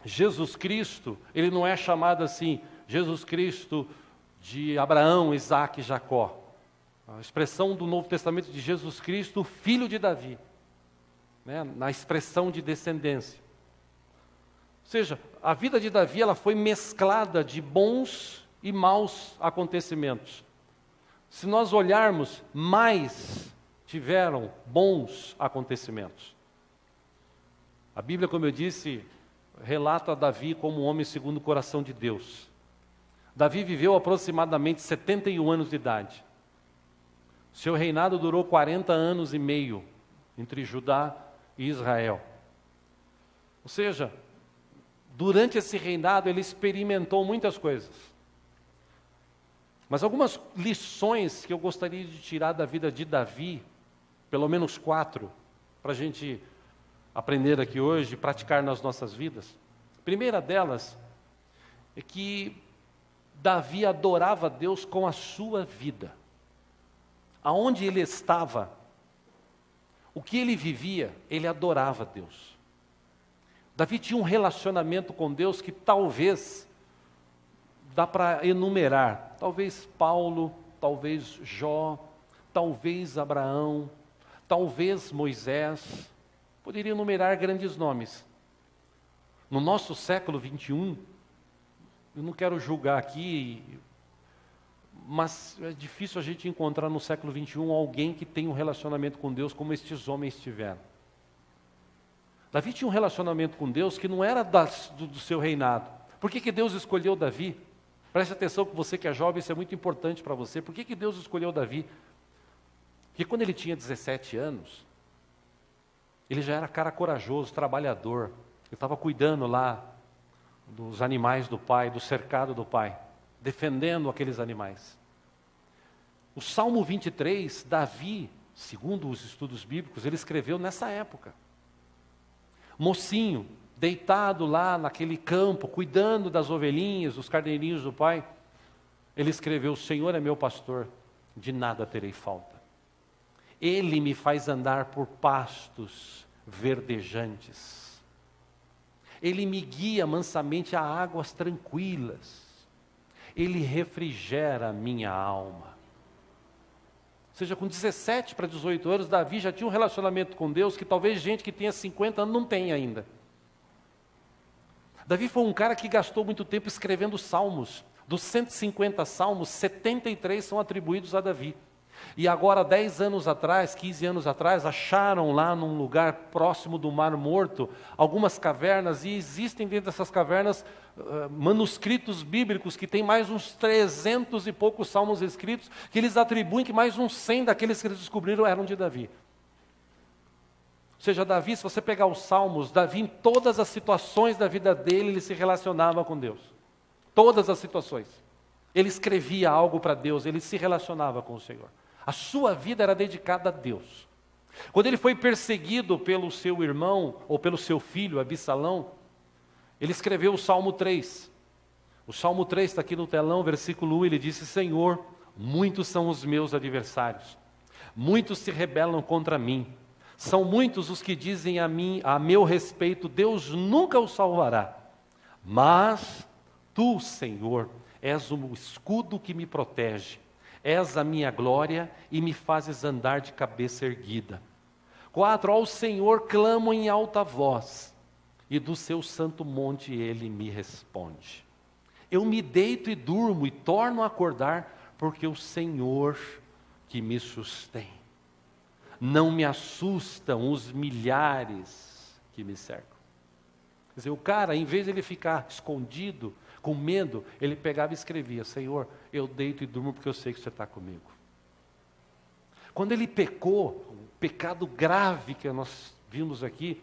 Jesus Cristo, ele não é chamado assim, Jesus Cristo de Abraão, Isaque e Jacó. A expressão do Novo Testamento de Jesus Cristo, filho de Davi, né, na expressão de descendência. Ou seja, a vida de Davi ela foi mesclada de bons e maus acontecimentos. Se nós olharmos, mais tiveram bons acontecimentos. A Bíblia, como eu disse, relata Davi como um homem segundo o coração de Deus. Davi viveu aproximadamente 71 anos de idade. Seu reinado durou 40 anos e meio entre Judá e Israel. Ou seja, durante esse reinado ele experimentou muitas coisas. Mas algumas lições que eu gostaria de tirar da vida de Davi, pelo menos 4, para a gente aprender aqui hoje e praticar nas nossas vidas. A primeira delas é que Davi adorava Deus com a sua vida. Aonde ele estava, o que ele vivia, ele adorava Deus. Davi tinha um relacionamento com Deus que talvez, dá para enumerar, talvez Paulo, talvez Jó, talvez Abraão, talvez Moisés, poderia enumerar grandes nomes. No nosso século 21, eu não quero julgar aqui, mas é difícil a gente encontrar no século 21 alguém que tenha um relacionamento com Deus como estes homens tiveram. Davi tinha um relacionamento com Deus que não era do seu reinado. Por que Deus escolheu Davi? Preste atenção que você que é jovem, isso é muito importante para você. Por que Deus escolheu Davi? Porque quando ele tinha 17 anos, ele já era cara corajoso, trabalhador. Ele estava cuidando lá dos animais do pai, do cercado do pai, defendendo aqueles animais. O Salmo 23, Davi, segundo os estudos bíblicos, ele escreveu nessa época. Mocinho, deitado lá naquele campo, cuidando das ovelhinhas, dos carneirinhos do pai, ele escreveu: o Senhor é meu pastor, de nada terei falta. Ele me faz andar por pastos verdejantes. Ele me guia mansamente a águas tranquilas. Ele refrigera a minha alma. Ou seja, com 17 para 18 anos, Davi já tinha um relacionamento com Deus que talvez gente que tenha 50 anos não tenha ainda. Davi foi um cara que gastou muito tempo escrevendo salmos. Dos 150 salmos, 73 são atribuídos a Davi. E agora, 10 anos atrás, 15 anos atrás, acharam lá num lugar próximo do Mar Morto algumas cavernas, e existem dentro dessas cavernas manuscritos bíblicos que tem mais uns 300 e poucos salmos escritos, que eles atribuem que mais uns 100 daqueles que eles descobriram eram de Davi. Ou seja, Davi, se você pegar os salmos, Davi em todas as situações da vida dele, ele se relacionava com Deus. Todas as situações. Ele escrevia algo para Deus, ele se relacionava com o Senhor. A sua vida era dedicada a Deus. Quando ele foi perseguido pelo seu irmão, ou pelo seu filho, Absalão, ele escreveu o Salmo 3. O Salmo 3 está aqui no telão, versículo 1, ele disse: Senhor, muitos são os meus adversários, muitos se rebelam contra mim. São muitos os que dizem a mim, a meu respeito, Deus nunca o salvará. Mas tu, Senhor, és o escudo que me protege. És a minha glória e me fazes andar de cabeça erguida. 4, ao Senhor clamo em alta voz. e do seu santo monte ele me responde. Eu me deito e durmo e torno a acordar, porque o Senhor que me sustém. Não me assustam os milhares que me cercam. Quer dizer, o cara, em vez de ele ficar escondido, com medo, ele pegava e escrevia: Senhor, eu deito e durmo porque eu sei que você está comigo. Quando ele pecou, o pecado grave que nós vimos aqui,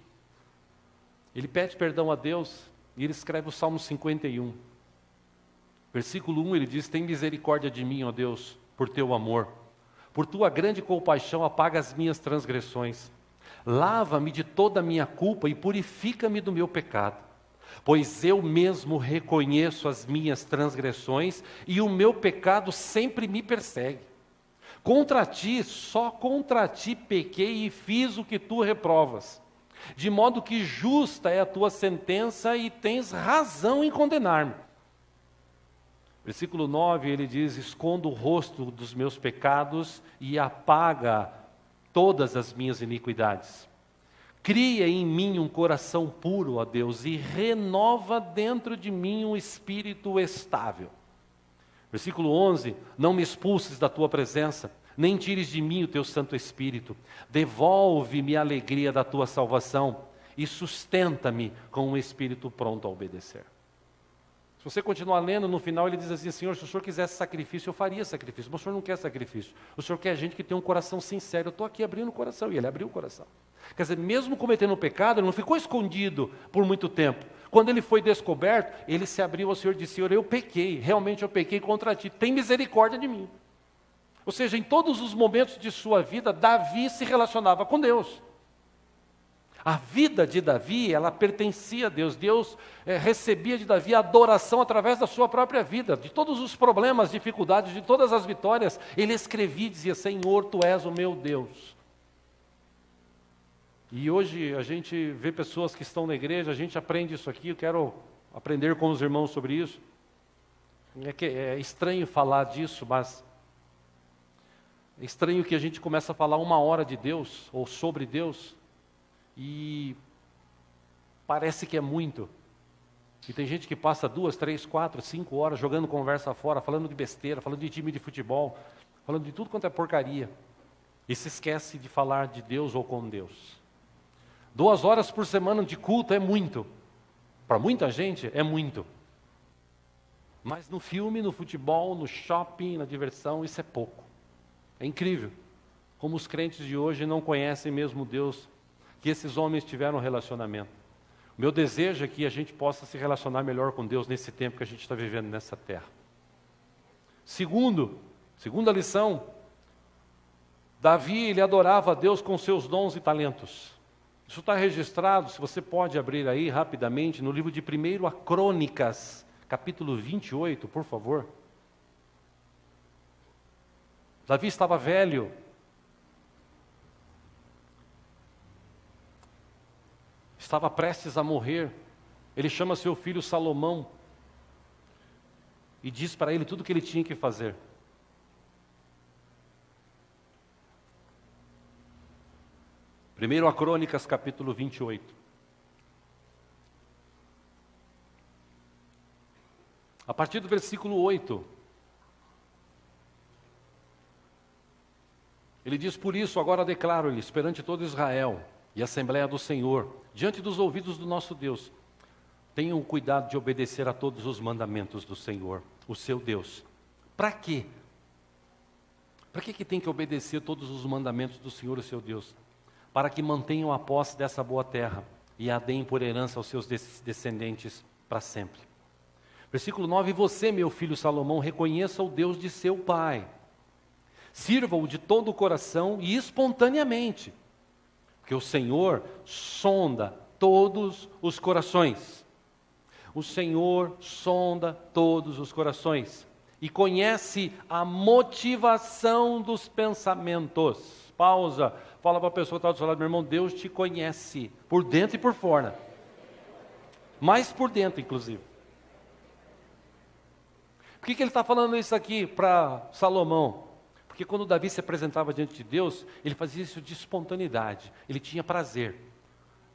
ele pede perdão a Deus e ele escreve o Salmo 51. Versículo 1, ele diz: tem misericórdia de mim, ó Deus, por teu amor. Por tua grande compaixão apaga as minhas transgressões. Lava-me de toda a minha culpa e purifica-me do meu pecado. Pois eu mesmo reconheço as minhas transgressões e o meu pecado sempre me persegue. Contra ti, só contra ti pequei e fiz o que tu reprovas. De modo que justa é a tua sentença e tens razão em condenar-me. Versículo 9, ele diz: escondo o rosto dos meus pecados e apaga todas as minhas iniquidades. Cria em mim um coração puro, ó Deus, e renova dentro de mim um espírito estável. Versículo 11, não me expulses da tua presença, nem tires de mim o teu Santo Espírito. Devolve-me a alegria da tua salvação e sustenta-me com um espírito pronto a obedecer. Se você continuar lendo, no final ele diz assim: Senhor, se o Senhor quisesse sacrifício, eu faria sacrifício, mas o Senhor não quer sacrifício. O Senhor quer gente que tem um coração sincero. Eu estou aqui abrindo o coração, e ele abriu o coração. Quer dizer, mesmo cometendo um pecado, ele não ficou escondido por muito tempo. Quando ele foi descoberto, ele se abriu ao Senhor e disse: Senhor, eu pequei, realmente eu pequei contra ti, tem misericórdia de mim. Ou seja, em todos os momentos de sua vida, Davi se relacionava com Deus. A vida de Davi, ela pertencia a Deus. Deus recebia de Davi a adoração através da sua própria vida. De todos os problemas, dificuldades, de todas as vitórias, ele escrevia e dizia: Senhor, tu és o meu Deus. E hoje a gente vê pessoas que estão na igreja, a gente aprende isso aqui, eu quero aprender com os irmãos sobre isso. É estranho falar disso, mas é estranho que a gente começa a falar 1 hora de Deus, ou sobre Deus, e parece que é muito. E tem gente que passa 2, 3, 4, 5 horas jogando conversa fora, falando de besteira, falando de time de futebol, falando de tudo quanto é porcaria, e se esquece de falar de Deus ou com Deus. 2 horas por semana de culto é muito. Para muita gente é muito. Mas no filme, no futebol, no shopping, na diversão, isso é pouco. É incrível como os crentes de hoje não conhecem mesmo Deus, que esses homens tiveram um relacionamento. O meu desejo é que a gente possa se relacionar melhor com Deus nesse tempo que a gente está vivendo nessa terra. Segunda lição, Davi, ele adorava a Deus com seus dons e talentos. Isso está registrado, se você pode abrir aí rapidamente, no livro de 1 Crônicas, capítulo 28, por favor. Davi estava velho. Estava prestes a morrer. Ele chama seu filho Salomão e diz para ele tudo o que ele tinha que fazer. Primeiro a Crônicas, capítulo 28. A partir do versículo 8. Ele diz: por isso agora declaro-lhes perante todo Israel e a Assembleia do Senhor, diante dos ouvidos do nosso Deus, tenham cuidado de obedecer a todos os mandamentos do Senhor, o seu Deus. Para quê? Para que tem que obedecer todos os mandamentos do Senhor, o seu Deus? Para que mantenham a posse dessa boa terra e a deem por herança aos seus descendentes para sempre. Versículo 9: e você, meu filho Salomão, reconheça o Deus de seu pai. Sirva-o de todo o coração e espontaneamente, porque o Senhor sonda todos os corações. O Senhor sonda todos os corações e conhece a motivação dos pensamentos. Pausa, fala para a pessoa que está do seu lado: meu irmão, Deus te conhece, por dentro e por fora. Mais por dentro, inclusive. Por que ele está falando isso aqui para Salomão? Porque quando Davi se apresentava diante de Deus, ele fazia isso de espontaneidade, ele tinha prazer.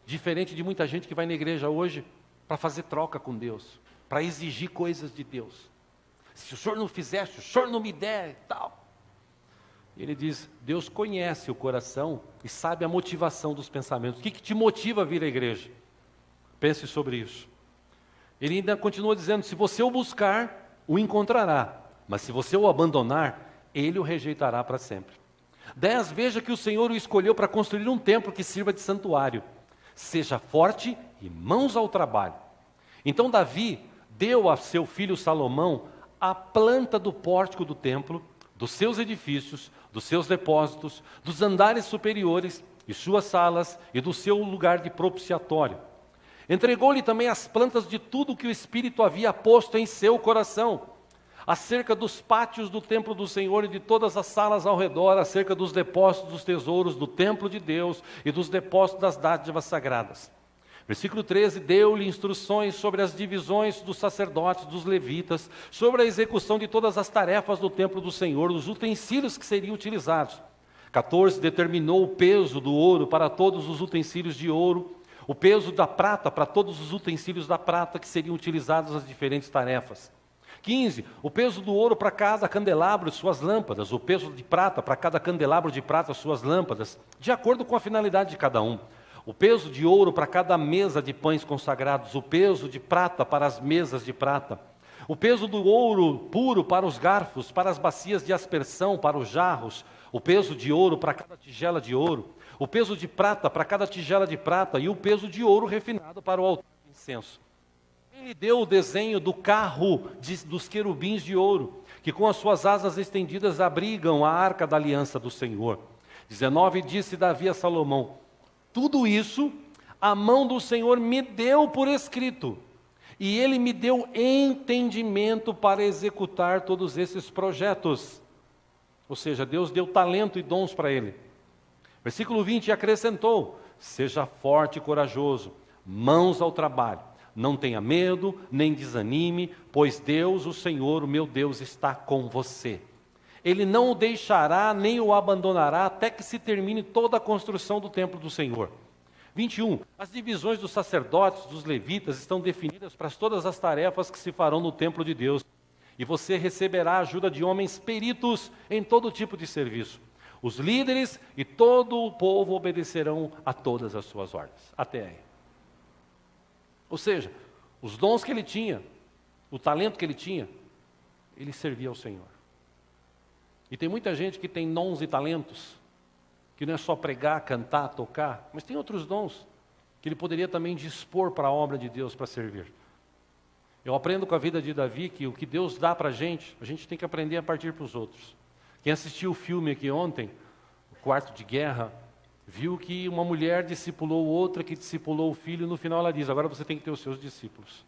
Diferente de muita gente que vai na igreja hoje para fazer troca com Deus, para exigir coisas de Deus. Se o senhor não fizer, se o senhor não me der e tal. Ele diz, Deus conhece o coração e sabe a motivação dos pensamentos. O que te motiva a vir à igreja? Pense sobre isso. Ele ainda continua dizendo, se você o buscar, o encontrará. Mas se você o abandonar, ele o rejeitará para sempre. 10, veja que o Senhor o escolheu para construir um templo que sirva de santuário. Seja forte e mãos ao trabalho. Então Davi deu a seu filho Salomão a planta do pórtico do templo, dos seus edifícios, dos seus depósitos, dos andares superiores e suas salas e do seu lugar de propiciatório. Entregou-lhe também as plantas de tudo que o Espírito havia posto em seu coração, acerca dos pátios do templo do Senhor e de todas as salas ao redor, acerca dos depósitos dos tesouros do templo de Deus e dos depósitos das dádivas sagradas. Versículo 13, deu-lhe instruções sobre as divisões dos sacerdotes, dos levitas, sobre a execução de todas as tarefas do templo do Senhor, os utensílios que seriam utilizados. 14, determinou o peso do ouro para todos os utensílios de ouro, o peso da prata para todos os utensílios da prata que seriam utilizados nas diferentes tarefas. 15, o peso do ouro para cada candelabro e suas lâmpadas, o peso de prata para cada candelabro de prata, suas lâmpadas, de acordo com a finalidade de cada um. O peso de ouro para cada mesa de pães consagrados, o peso de prata para as mesas de prata, o peso do ouro puro para os garfos, para as bacias de aspersão, para os jarros, o peso de ouro para cada tigela de ouro, o peso de prata para cada tigela de prata e o peso de ouro refinado para o altar de incenso. Ele deu o desenho do carro dos querubins de ouro, que com as suas asas estendidas abrigam a arca da aliança do Senhor. 19, disse Davi a Salomão, tudo isso a mão do Senhor me deu por escrito, e Ele me deu entendimento para executar todos esses projetos. Ou seja, Deus deu talento e dons para ele. Versículo 20, acrescentou, seja forte e corajoso, mãos ao trabalho, não tenha medo, nem desanime, pois Deus, o Senhor, o meu Deus, está com você. Ele não o deixará, nem o abandonará, até que se termine toda a construção do templo do Senhor. 21. As divisões dos sacerdotes, dos levitas, estão definidas para todas as tarefas que se farão no templo de Deus. E você receberá a ajuda de homens peritos em todo tipo de serviço. Os líderes e todo o povo obedecerão a todas as suas ordens. Até aí. Ou seja, os dons que ele tinha, o talento que ele tinha, ele servia ao Senhor. E tem muita gente que tem dons e talentos, que não é só pregar, cantar, tocar, mas tem outros dons que ele poderia também dispor para a obra de Deus, para servir. Eu aprendo com a vida de Davi que o que Deus dá para a gente tem que aprender a partir para os outros. Quem assistiu o filme aqui ontem, o Quarto de Guerra, viu que uma mulher discipulou outra, que discipulou o filho, e no final ela diz, agora você tem que ter os seus discípulos.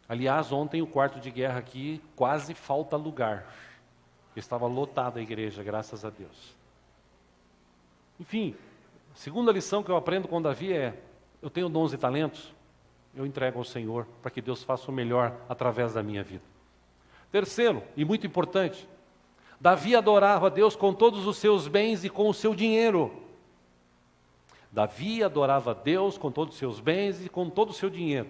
Aliás, ontem o Quarto de Guerra aqui quase falta lugar. Estava lotada a igreja, graças a Deus. Enfim, a segunda lição que eu aprendo com Davi é, eu tenho dons e talentos, eu entrego ao Senhor, para que Deus faça o melhor através da minha vida. Terceiro, e muito importante, Davi adorava a Deus com todos os seus bens e com o seu dinheiro. Davi adorava a Deus com todos os seus bens e com todo o seu dinheiro.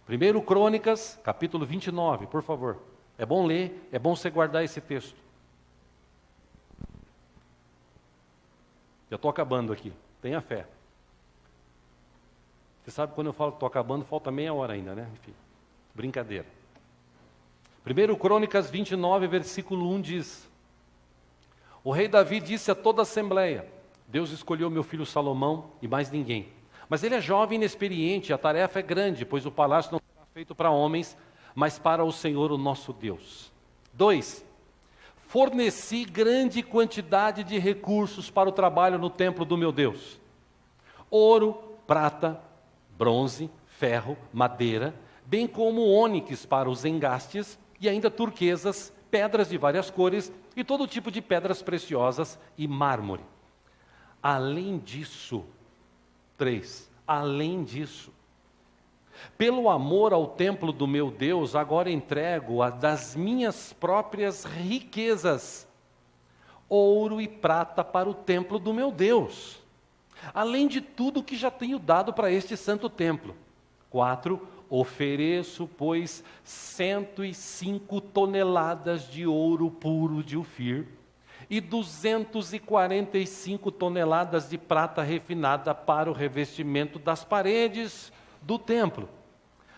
1 Crônicas, capítulo 29, por favor. É bom ler, é bom você guardar esse texto. Já estou acabando aqui, tenha fé. Você sabe quando eu falo que estou acabando, falta meia hora ainda, né? Enfim, brincadeira. 1 Crônicas 29, versículo 1 diz, o rei Davi disse a toda a assembleia, Deus escolheu meu filho Salomão e mais ninguém. Mas ele é jovem e inexperiente, a tarefa é grande, pois o palácio não será feito para homens, mas para o Senhor, o nosso Deus. 2. Forneci grande quantidade de recursos para o trabalho no templo do meu Deus. Ouro, prata, bronze, ferro, madeira, bem como ônix para os engastes e ainda turquesas, pedras de várias cores e todo tipo de pedras preciosas e mármore. Além disso, 3. Além disso, pelo amor ao templo do meu Deus, agora entrego das minhas próprias riquezas, ouro e prata para o templo do meu Deus. além de tudo que já tenho dado para este santo templo. 4. Ofereço, pois, 105 toneladas de ouro puro de Ofir e 245 toneladas de prata refinada para o revestimento das paredes do templo,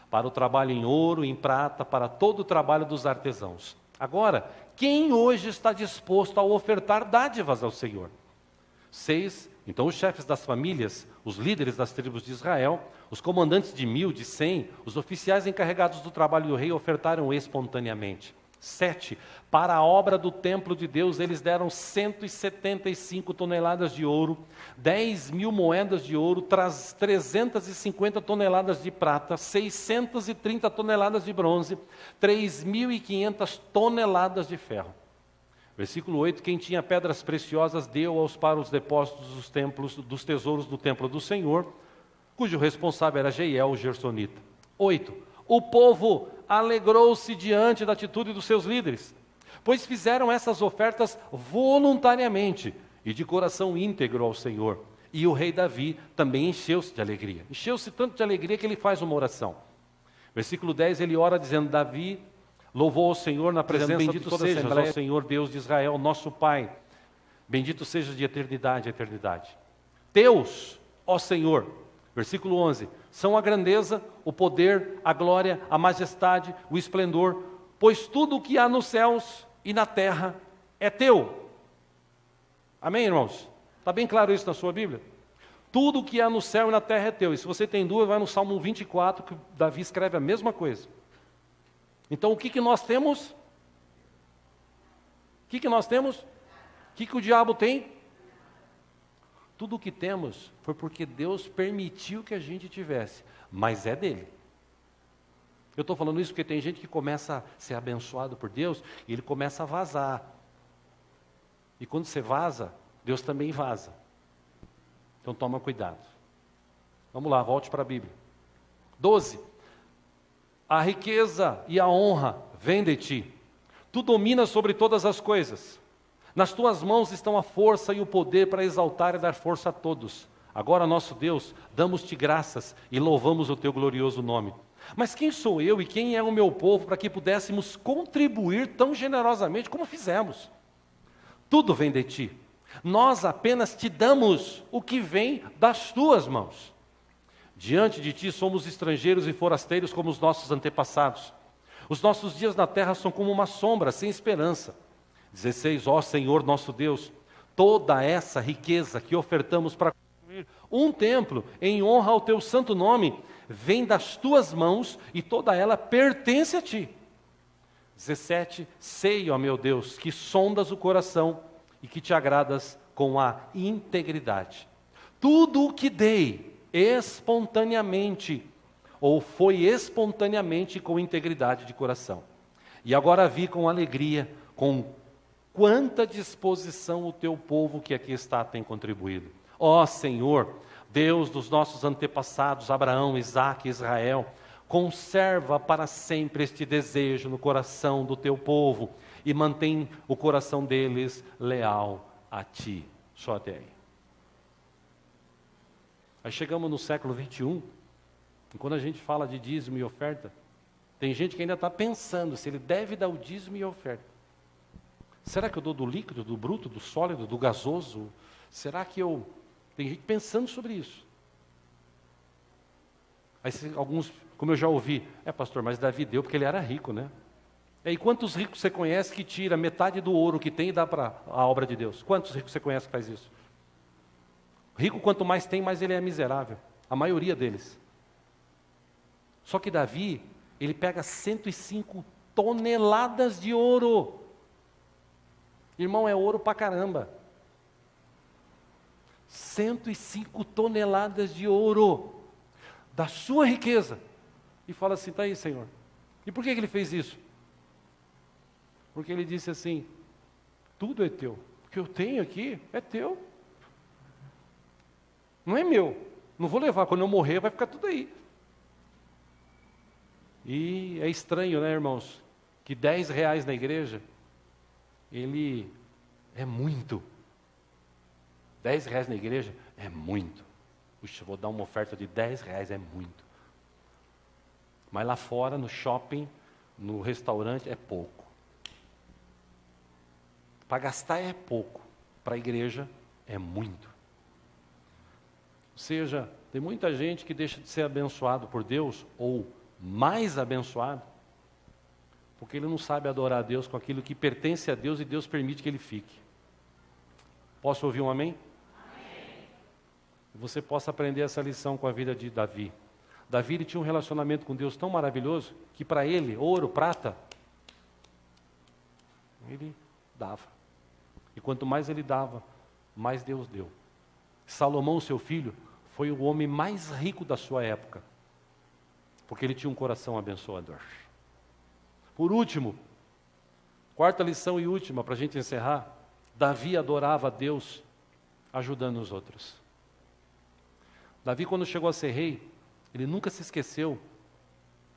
para o trabalho em ouro, em prata, para todo o trabalho dos artesãos. Agora, quem hoje está disposto a ofertar dádivas ao Senhor? 6. Então os chefes das famílias, os líderes das tribos de Israel, os comandantes de 1000, de 100, os oficiais encarregados do trabalho do rei ofertaram espontaneamente. 7. Para a obra do templo de Deus, eles deram 175 toneladas de ouro, 10.000 moedas de ouro, 350 toneladas de prata, 630 toneladas de bronze, 3.500 toneladas de ferro. Versículo 8, quem tinha pedras preciosas deu-aos para os depósitos dos tesouros do templo do Senhor, cujo responsável era Jeiel, o gersonita. 8, o povo alegrou-se diante da atitude dos seus líderes, pois fizeram essas ofertas voluntariamente e de coração íntegro ao Senhor. E o rei Davi também encheu-se de alegria. Encheu-se tanto de alegria que ele faz uma oração. Versículo 10, ele ora dizendo, Davi louvou ao Senhor na presença de toda a Assembleia, ao Senhor Deus de Israel, nosso Pai. Bendito seja de eternidade a eternidade. Teus, ó Senhor, versículo 11, são a grandeza, o poder, a glória, a majestade, o esplendor, pois tudo o que há nos céus e na terra é teu. Amém, irmãos? Está bem claro isso na sua Bíblia? Tudo o que há no céu e na terra é teu. E se você tem dúvida, vai no Salmo 24, que Davi escreve a mesma coisa. Então, o que nós temos? O que nós temos? O que o diabo tem? Tudo o que temos foi porque Deus permitiu que a gente tivesse, mas é dele. Eu estou falando isso porque tem gente que começa a ser abençoado por Deus e ele começa a vazar. E quando você vaza, Deus também vaza. Então toma cuidado. Vamos lá, volte para a Bíblia. 12. A riqueza e a honra vêm de ti. Tu dominas sobre todas as coisas. Nas tuas mãos estão a força e o poder para exaltar e dar força a todos. Agora, nosso Deus, damos-te graças e louvamos o teu glorioso nome. Mas quem sou eu e quem é o meu povo para que pudéssemos contribuir tão generosamente como fizemos? Tudo vem de ti. Nós apenas te damos o que vem das tuas mãos. Diante de ti somos estrangeiros e forasteiros como os nossos antepassados. Os nossos dias na terra são como uma sombra, sem esperança. 16, ó Senhor nosso Deus, toda essa riqueza que ofertamos para construir um templo em honra ao teu santo nome, vem das tuas mãos e toda ela pertence a ti. 17, sei, ó meu Deus, que sondas o coração e que te agradas com a integridade. Tudo o que dei espontaneamente, ou foi espontaneamente com integridade de coração. E agora vi com alegria, com quanta disposição o teu povo que aqui está tem contribuído. Ó Senhor, Deus dos nossos antepassados, Abraão, Isaque e Israel, conserva para sempre este desejo no coração do teu povo e mantém o coração deles leal a ti. Só até aí. Aí chegamos no século 21, e quando a gente fala de dízimo e oferta, tem gente que ainda está pensando se ele deve dar o dízimo e a oferta. Será que eu dou do líquido, do bruto, do sólido, do gasoso? Será que eu... Tem gente pensando sobre isso. Aí alguns, como eu já ouvi, pastor, mas Davi deu porque ele era rico, né? E quantos ricos você conhece que tira metade do ouro que tem e dá para a obra de Deus? Quantos ricos você conhece que faz isso? Rico, quanto mais tem, mais ele é miserável. A maioria deles. Só que Davi, ele pega 105 toneladas de ouro. Irmão, é ouro pra caramba. 105 toneladas de ouro. Da sua riqueza. E fala assim, tá aí, Senhor. E por que ele fez isso? Porque ele disse assim, tudo é teu. O que eu tenho aqui é teu. Não é meu, não vou levar, quando eu morrer vai ficar tudo aí. E é estranho, né, irmãos, que R$10 na igreja, ele é muito. R$10 na igreja é muito. Puxa, vou dar uma oferta de R$10, é muito. Mas lá fora, no shopping, no restaurante, é pouco. Para gastar é pouco, para a igreja é muito. Ou seja, tem muita gente que deixa de ser abençoado por Deus, ou mais abençoado, porque ele não sabe adorar a Deus com aquilo que pertence a Deus e Deus permite que ele fique. Posso ouvir um amém? Amém. Você possa aprender essa lição com a vida de Davi. Davi ele tinha um relacionamento com Deus tão maravilhoso, que para ele, ouro, prata, ele dava. E quanto mais ele dava, mais Deus deu. Salomão, seu filho, foi o homem mais rico da sua época, porque ele tinha um coração abençoador. Por último, quarta lição e última, para a gente encerrar, Davi adorava a Deus ajudando os outros. Davi, quando chegou a ser rei, ele nunca se esqueceu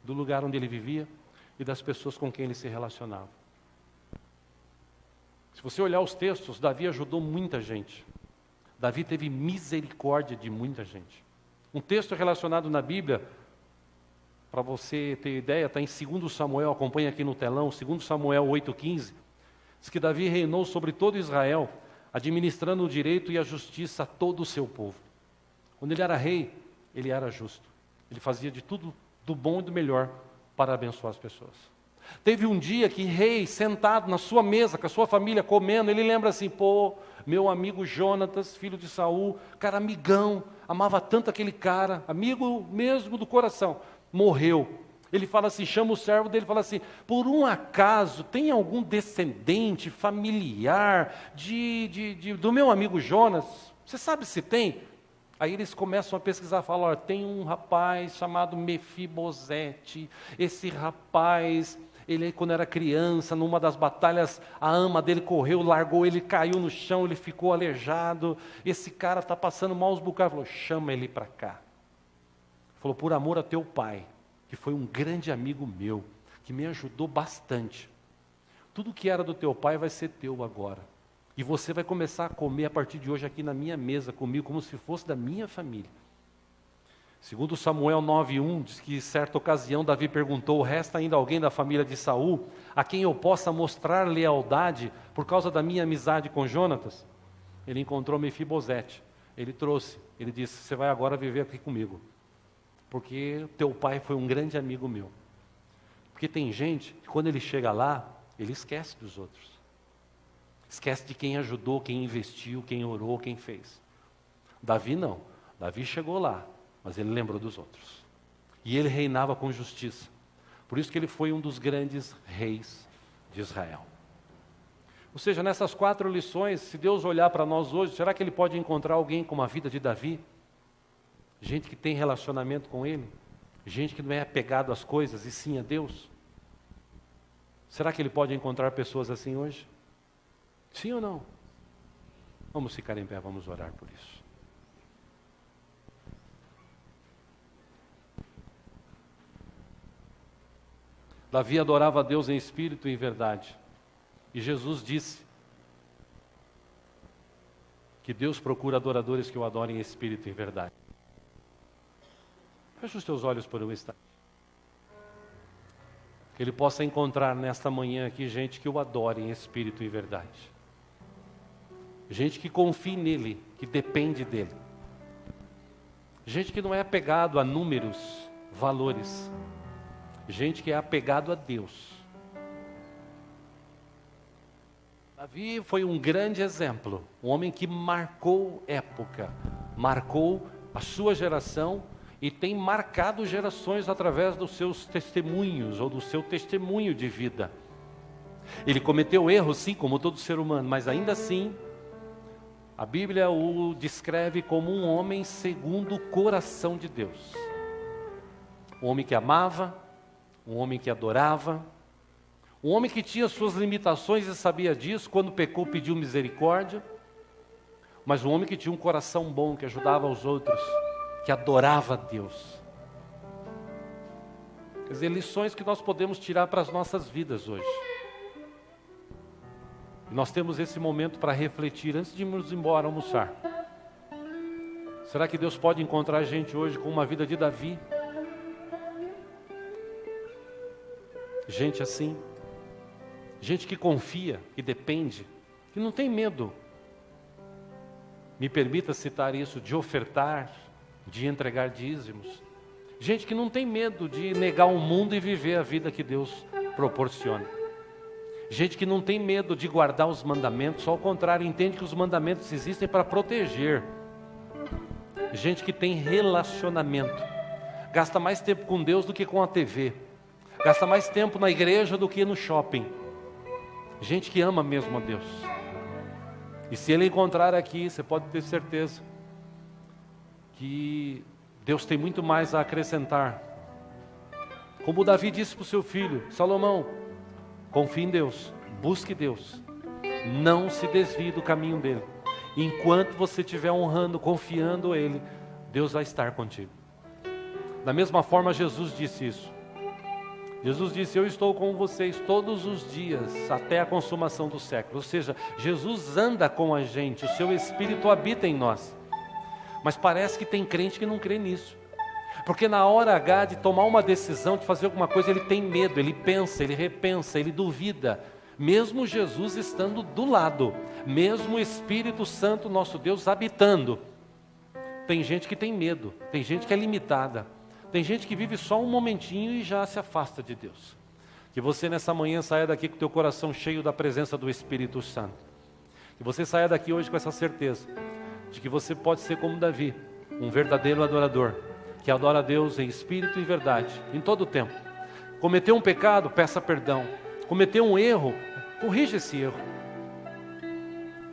do lugar onde ele vivia e das pessoas com quem ele se relacionava. Se você olhar os textos, Davi ajudou muita gente. Davi teve misericórdia de muita gente. Um texto relacionado na Bíblia, para você ter ideia, está em 2 Samuel, acompanha aqui no telão, 2 Samuel 8,15. Diz que Davi reinou sobre todo Israel, administrando o direito e a justiça a todo o seu povo. Quando ele era rei, ele era justo. Ele fazia de tudo do bom e do melhor para abençoar as pessoas. Teve um dia que rei, sentado na sua mesa, com a sua família, comendo, ele lembra assim, meu amigo Jonatas, filho de Saul, cara amigão, amava tanto aquele cara, amigo mesmo do coração, morreu. Ele fala assim, chama o servo dele e fala assim, por um acaso tem algum descendente, familiar do meu amigo Jonas? Você sabe se tem? Aí eles começam a pesquisar, falam, tem um rapaz chamado Mefibosete, esse rapaz, ele quando era criança, numa das batalhas, a ama dele correu, largou ele, caiu no chão, ele ficou aleijado, esse cara está passando maus bocados, falou, chama ele para cá. Falou, por amor a teu pai, que foi um grande amigo meu, que me ajudou bastante, tudo que era do teu pai vai ser teu agora. E você vai começar a comer a partir de hoje aqui na minha mesa comigo, como se fosse da minha família. Segundo Samuel 9,1, diz que em certa ocasião Davi perguntou, resta ainda alguém da família de Saul, a quem eu possa mostrar lealdade por causa da minha amizade com Jonatas? Ele encontrou Mefibosete, ele trouxe, ele disse, você vai agora viver aqui comigo, porque teu pai foi um grande amigo meu. Porque tem gente que quando ele chega lá, ele esquece dos outros. Esquece de quem ajudou, quem investiu, quem orou, quem fez. Davi não. Davi chegou lá, mas ele lembrou dos outros. E ele reinava com justiça. Por isso que ele foi um dos grandes reis de Israel. Ou seja, nessas 4 lições, se Deus olhar para nós hoje, será que ele pode encontrar alguém com a vida de Davi? Gente que tem relacionamento com ele? Gente que não é apegado às coisas e sim a Deus? Será que ele pode encontrar pessoas assim hoje? Sim ou não? Vamos ficar em pé, vamos orar por isso. Davi adorava a Deus em espírito e em verdade. E Jesus disse que Deus procura adoradores que o adorem em espírito e em verdade. Feche os teus olhos por um instante. Que Ele possa encontrar nesta manhã aqui gente que o adore em espírito e em verdade. Gente que confie nele, que depende dele. Gente que não é apegado a números, valores. Gente que é apegado a Deus. Davi foi um grande exemplo, um homem que marcou época, marcou a sua geração e tem marcado gerações através dos seus testemunhos ou do seu testemunho de vida. Ele cometeu erros, sim, como todo ser humano, mas ainda assim, a Bíblia o descreve como um homem segundo o coração de Deus. Um homem que amava, um homem que adorava, um homem que tinha suas limitações e sabia disso, quando pecou pediu misericórdia, mas um homem que tinha um coração bom, que ajudava os outros, que adorava a Deus. Quer dizer, lições que nós podemos tirar para as nossas vidas hoje. E nós temos esse momento para refletir antes de irmos embora almoçar. Será que Deus pode encontrar a gente hoje com uma vida de Davi? Gente assim, gente que confia, que depende, que não tem medo. Me permita citar isso, de ofertar, de entregar dízimos. Gente que não tem medo de negar o mundo e viver a vida que Deus proporciona. Gente que não tem medo de guardar os mandamentos, ao contrário, entende que os mandamentos existem para proteger. Gente que tem relacionamento, gasta mais tempo com Deus do que com a TV, gasta mais tempo na igreja do que no shopping. Gente que ama mesmo a Deus. E se ele encontrar aqui, você pode ter certeza que Deus tem muito mais a acrescentar. Como Davi disse para o seu filho, Salomão, confie em Deus, busque Deus, não se desvie do caminho dele. Enquanto você estiver honrando, confiando Ele, Deus vai estar contigo. Da mesma forma, Jesus disse isso. Jesus disse, eu estou com vocês todos os dias, até a consumação do século. Ou seja, Jesus anda com a gente, o seu Espírito habita em nós. Mas parece que tem crente que não crê nisso. Porque na hora H de tomar uma decisão, de fazer alguma coisa, ele tem medo, ele pensa, ele repensa, ele duvida. Mesmo Jesus estando do lado, mesmo o Espírito Santo, nosso Deus, habitando. Tem gente que tem medo, tem gente que é limitada. Tem gente que vive só um momentinho e já se afasta de Deus. Que você nessa manhã saia daqui com o teu coração cheio da presença do Espírito Santo. Que você saia daqui hoje com essa certeza de que você pode ser como Davi, um verdadeiro adorador, que adora a Deus em espírito e verdade, em todo o tempo. Cometeu um pecado, peça perdão. Cometeu um erro, corrija esse erro.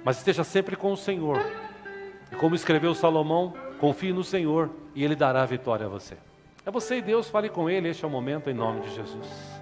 Mas esteja sempre com o Senhor. E como escreveu Salomão, confie no Senhor e Ele dará a vitória a você. É você e Deus, fale com Ele, este é o momento, em nome de Jesus.